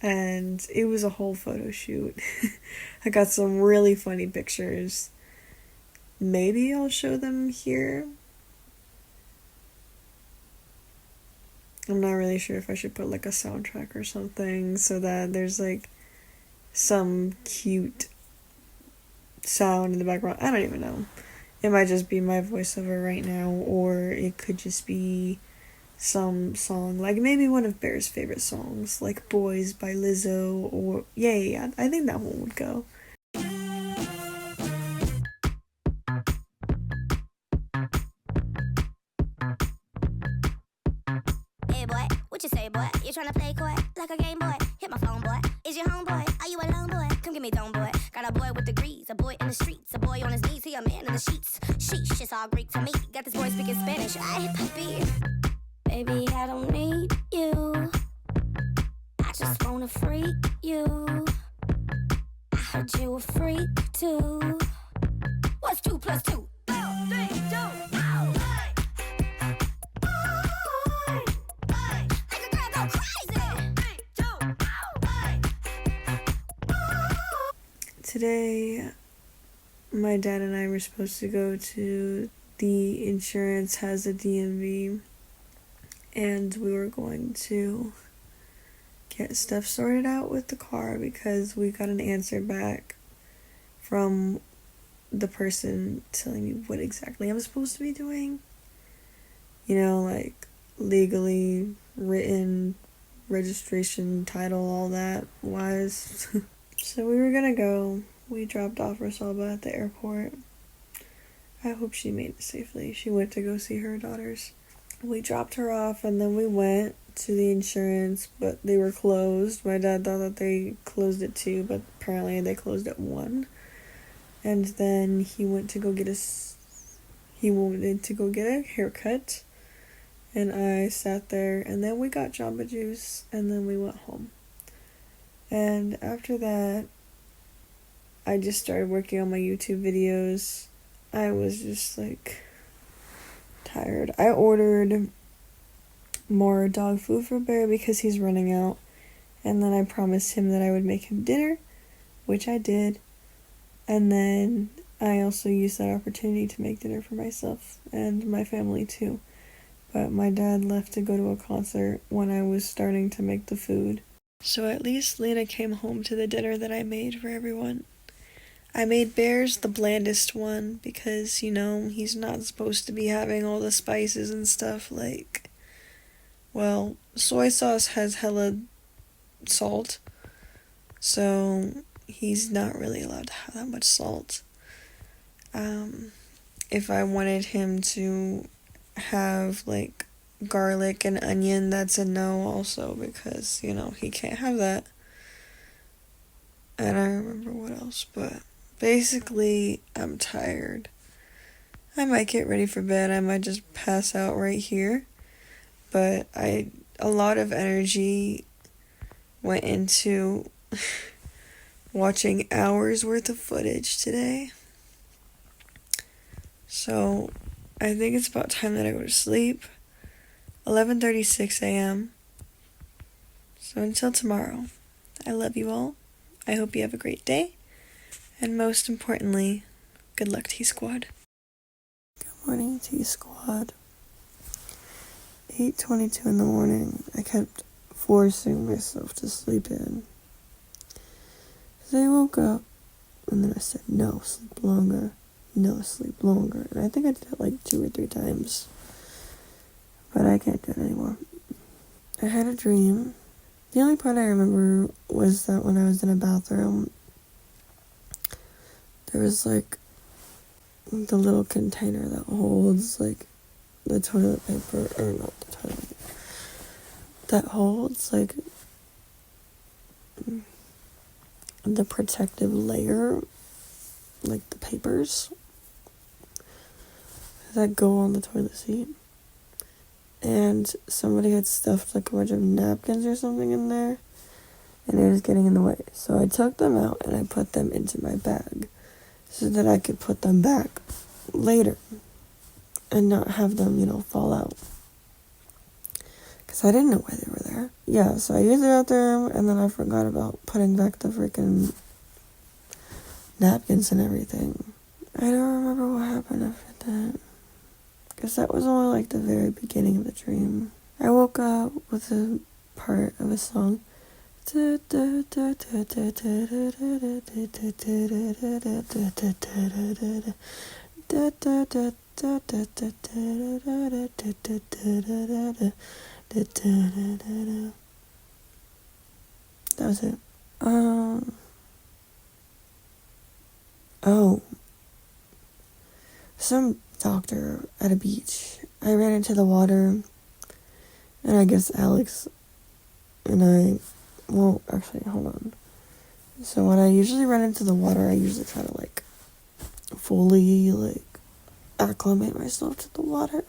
and it was a whole photo shoot. I got some really funny pictures. Maybe I'll show them here. I'm not really sure if I should put like a soundtrack or something so that there's like some cute sound in the background. I don't even know. It might just be my voiceover right now, or it could just be some song, like maybe one of Bear's favorite songs, like Boys by Lizzo, or yeah, I think that one would go.
Hey boy, what you say boy? You tryna play coy like a game boy? Hit my phone boy. Is your homeboy? Are you alone boy? Come give me dome boy. Got got a boy with degrees, a boy in the streets, a boy on his knees, he a man in the sheets. Sheesh, it's all Greek to me. Got this boy speaking Spanish. Ay, papi. Baby, I don't need you. I just wanna freak you. I heard you a freak too. What's 2 plus 2? 4, 3, 2, oh, hey. Oh, hey. Make a girl go crazy. 3, 2, oh, hey.
Today, my dad and I were supposed to go to the insurance has a DMV, and we were going to get stuff sorted out with the car because we got an answer back from the person telling me what exactly I'm supposed to be doing. You know, like legally, written, registration, title, all that wise. So we were gonna go. We dropped off Rosalba at the airport. I hope she made it safely. She went to go see her daughters. We dropped her off and then we went to the insurance, but they were closed. My dad thought that they closed at 2, but apparently they closed at 1. And then he wanted to go get a haircut. And I sat there, and then we got Jamba Juice, and then we went home. And after that, I just started working on my YouTube videos. I was just like tired. I ordered more dog food for Bear because he's running out. And then I promised him that I would make him dinner, which I did. And then I also used that opportunity to make dinner for myself and my family too. But my dad left to go to a concert when I was starting to make the food. So at least Lena came home to the dinner that I made for everyone. I made Bear's the blandest one because, you know, he's not supposed to be having all the spices and stuff like... Well, soy sauce has hella salt, so he's not really allowed to have that much salt. If I wanted him to have, like, garlic and onion, that's a no also because, you know, he can't have that. And I don't remember what else, but basically, I'm tired. I might get ready for bed. I might just pass out right here. But a lot of energy went into watching hours worth of footage today. So I think it's about time that I go to sleep. 11:36 a.m. So until tomorrow, I love you all. I hope you have a great day. And most importantly, good luck, T-Squad. Good morning, T-Squad. 8:22 in the morning. I kept forcing myself to sleep in. So I woke up, and then I said, no, sleep longer. No, sleep longer. And I think I did it like 2 or 3 times. But I can't do it anymore. I had a dream. The only part I remember was that when I was in a bathroom, there was like the little container that holds like the toilet paper, or not the toilet paper, that holds like the protective layer, like the papers that go on the toilet seat. And somebody had stuffed like a bunch of napkins or something in there, and it was getting in the way. So I took them out and I put them into my bag so that I could put them back later and not have them, you know, fall out. Because I didn't know why they were there. Yeah, so I used the bathroom and then I forgot about putting back the freaking napkins and everything. I don't remember what happened after that. Because that was only like the very beginning of the dream. I woke up with a part of a song. That was it. Oh. Some doctor at a beach. I ran into the water, and I guess Alex and I, well, actually, hold on. So when I usually run into the water, I usually try to like fully like acclimate myself to the water.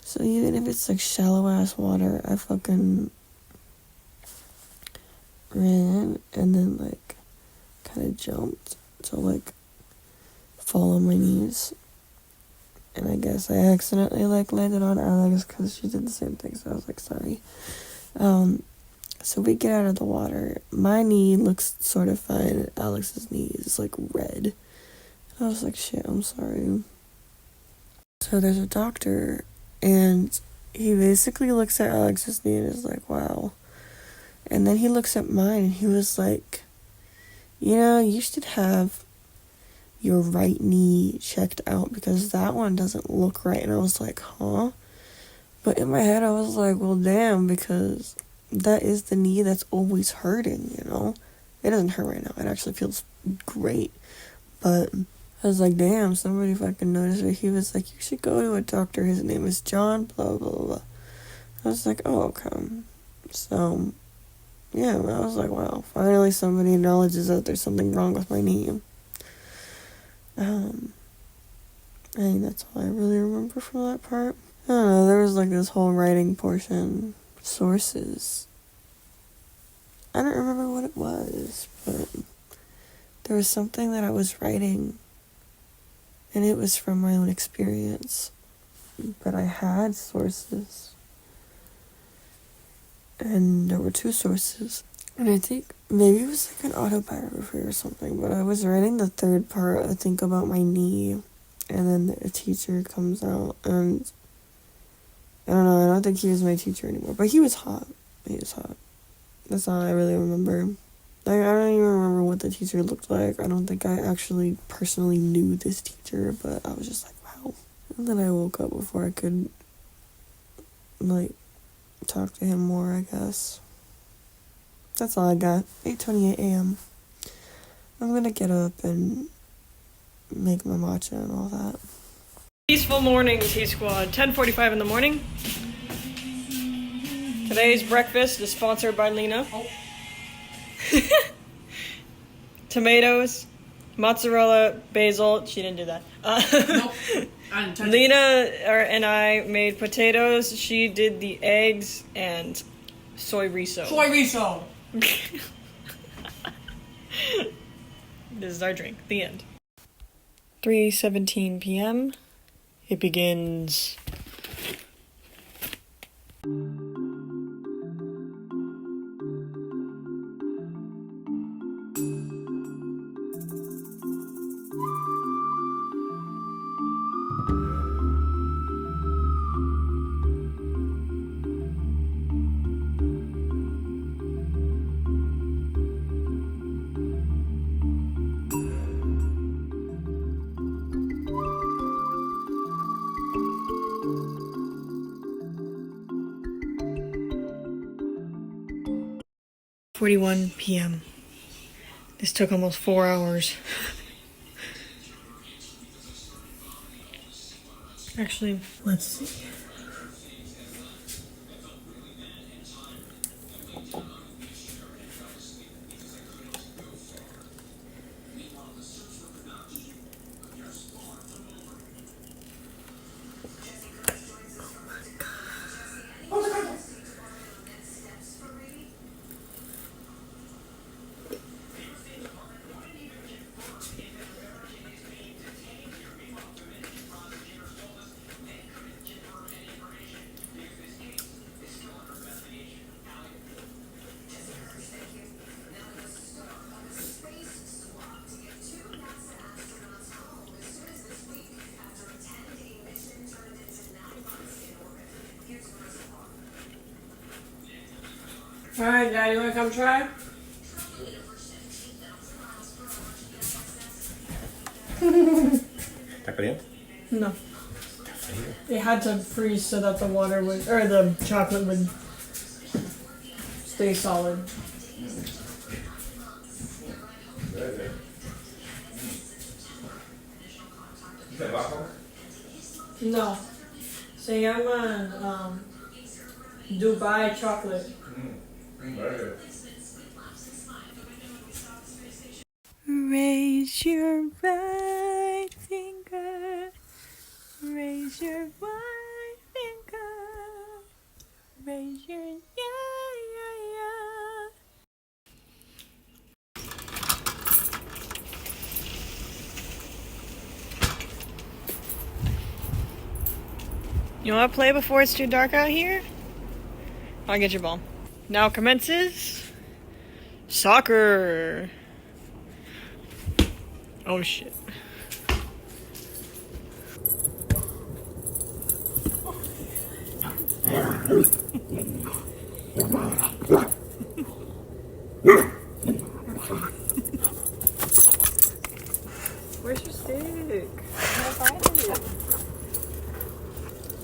So even if it's like shallow ass water, I fucking ran and then like kind of jumped to like fall on my knees. And I guess I accidentally like landed on Alex because she did the same thing. So I was like, sorry. So we get out of the water. My knee looks sort of fine. Alex's knee is like red. I was like, shit, I'm sorry. So there's a doctor, and he basically looks at Alex's knee and is like, wow. And then he looks at mine and he was like, you know, you should have your right knee checked out because that one doesn't look right. And I was like, huh? But in my head I was like, well, damn, because that is the knee that's always hurting, you know? It doesn't hurt right now. It actually feels great. But I was like, damn, somebody fucking noticed it. He was like, you should go to a doctor. His name is John, blah, blah, blah. I was like, oh, okay. So, yeah, I was like, wow, finally somebody acknowledges that there's something wrong with my knee. And that's all I really remember from that part. I don't know, there was like this whole writing portion. Sources. I don't remember what it was, but there was something that I was writing, and it was from my own experience. But I had sources. And there were 2 sources. And I think maybe it was like an autobiography or something, but I was writing the 3rd part, I think, about my knee, and then a teacher comes out, and I don't know, I don't think he was my teacher anymore, but he was hot. He was hot. That's all I really remember. Like, I don't even remember what the teacher looked like. I don't think I actually personally knew this teacher, but I was just like, wow. And then I woke up before I could, like, talk to him more, I guess. That's all I got. 8:28 a.m. I'm gonna get up and make my matcha and all that.
Peaceful morning, T-Squad. 10:45 in the morning. Today's breakfast is sponsored by Lena. Oh. Tomatoes, mozzarella, basil. She didn't do that.
Nope. I didn't touch
Lena and I made potatoes. She did the eggs and soy riso.
Soy riso.
This is our drink. The end. 3:17 p.m. It begins. .41 p.m. This took almost 4 hours. Actually, let's see.
Alright, Dad, you wanna come try?
¿Está caliente?
No. It had to freeze so that the water would, or the chocolate would stay solid. No. Se llama Dubai chocolate.
Raise your right finger. Raise your right finger. Raise your yeah. You want to play before it's too dark out here? I'll get your ball. Now commences soccer. Oh shit. Where's your stick? I can't find it.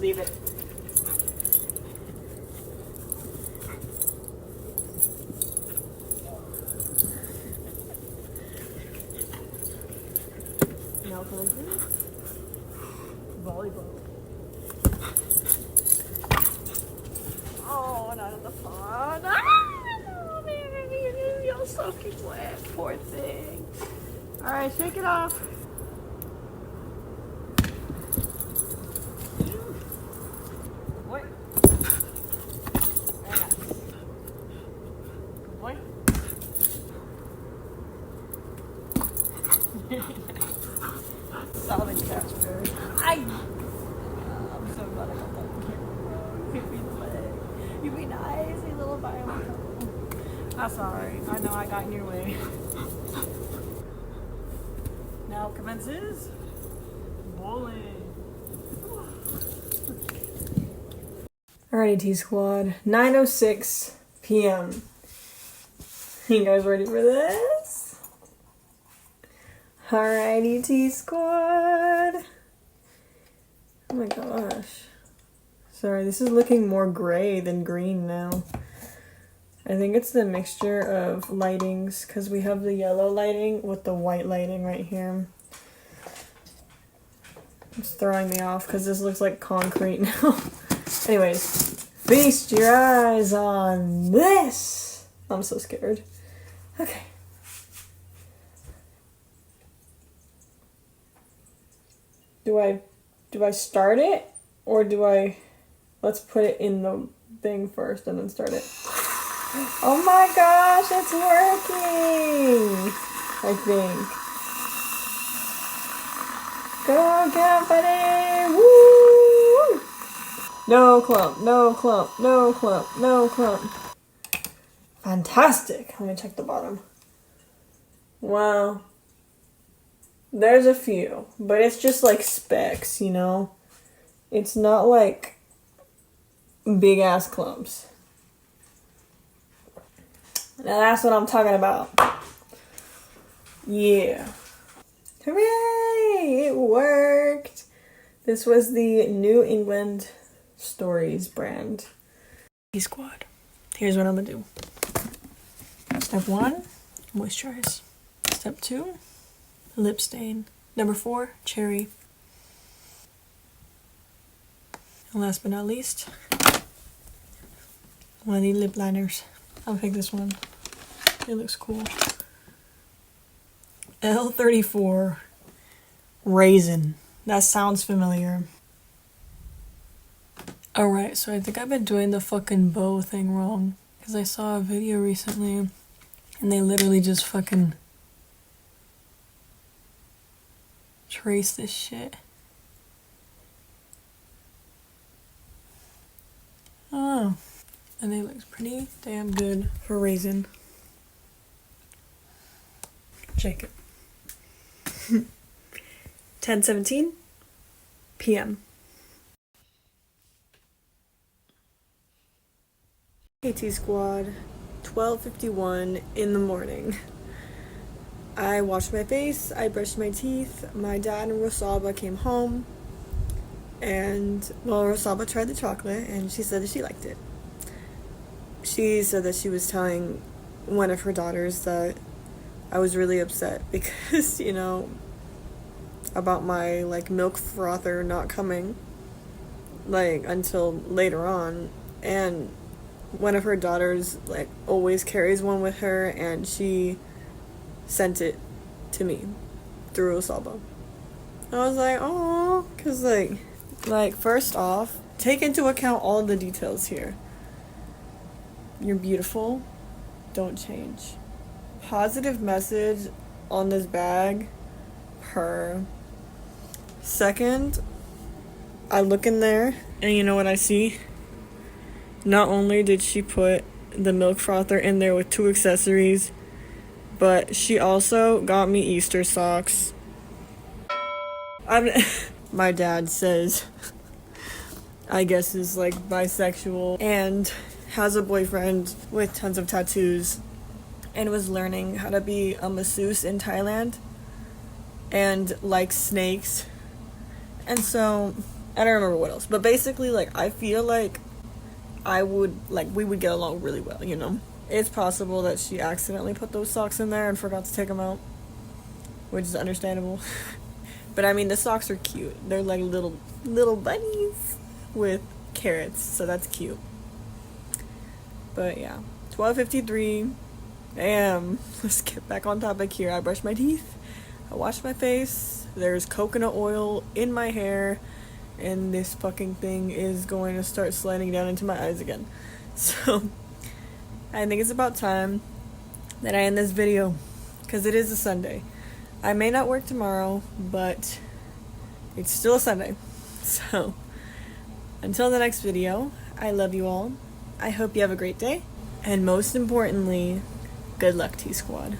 Leave it. Now can I do it? Volleyball. Oh, not in the pond. Oh, man, you're soaking wet. Poor thing. Alright, shake it off. Boy. Boy. Solid catch, Barry. I'm so glad I got that on camera. Hit me in the leg. You be nice, you little violent couple. I'm sorry. I know I got in your way. Now commences bowling.
Alrighty, T Squad. 9:06 p.m. You guys ready for this? Alrighty, T Squad. Oh my gosh. Sorry, this is looking more gray than green now. I think it's the mixture of lightings because we have the yellow lighting with the white lighting right here. It's throwing me off because this looks like concrete now. Anyways, feast your eyes on this. I'm so scared. Okay. Do I start it or do I, let's put it in the thing first and then start it. Oh my gosh, it's working! I think. Go, company! Woo! No clump, no clump, no clump, no clump. Fantastic! Let me check the bottom. Wow. There's a few, but it's just like specks, you know? It's not like big ass clumps. Now that's what I'm talking about. Yeah. Hooray! It worked! This was the New England Stories brand. Squad. Here's what I'm gonna do. Step 1, moisturize. Step 2, lip stain. Number 4, cherry. And last but not least, one of the lip liners. I'll pick this one. It looks cool. L34 Raisin. That sounds familiar. Alright, so I think I've been doing the fucking bow thing wrong. Because I saw a video recently and they literally just fucking trace this shit. Oh. And it looks pretty damn good for raisin. Check it. 10:17 p.m. KT Squad, 12:51 in the morning. I washed my face, I brushed my teeth, my dad and Rosalba came home, and, well, Rosalba tried the chocolate, and she said that she liked it. She said that she was telling one of her daughters that I was really upset because, you know, about my, like, milk frother not coming, like, until later on, and one of her daughters, like, always carries one with her, and she sent it to me through Osaba. I was like, oh, because like first off, take into account all the details here. You're beautiful. Don't change. Positive message on this bag. Her. Second, I look in there and you know what I see? Not only did she put the milk frother in there with 2 accessories, but she also got me Easter socks. My dad says, I guess is like bisexual and has a boyfriend with tons of tattoos and was learning how to be a masseuse in Thailand and likes snakes. And so, I don't remember what else, but basically, like, I feel like we would get along really well, you know? It's possible that she accidentally put those socks in there and forgot to take them out, which is understandable. But I mean, the socks are cute. They're like little bunnies with carrots, so that's cute. But yeah, 12:53 a.m. Let's get back on topic here. I brushed my teeth, I washed my face, there's coconut oil in my hair, and this fucking thing is going to start sliding down into my eyes again. So, I think it's about time that I end this video, because it is a Sunday. I may not work tomorrow, but it's still a Sunday. So, until the next video, I love you all. I hope you have a great day. And most importantly, good luck, T-Squad.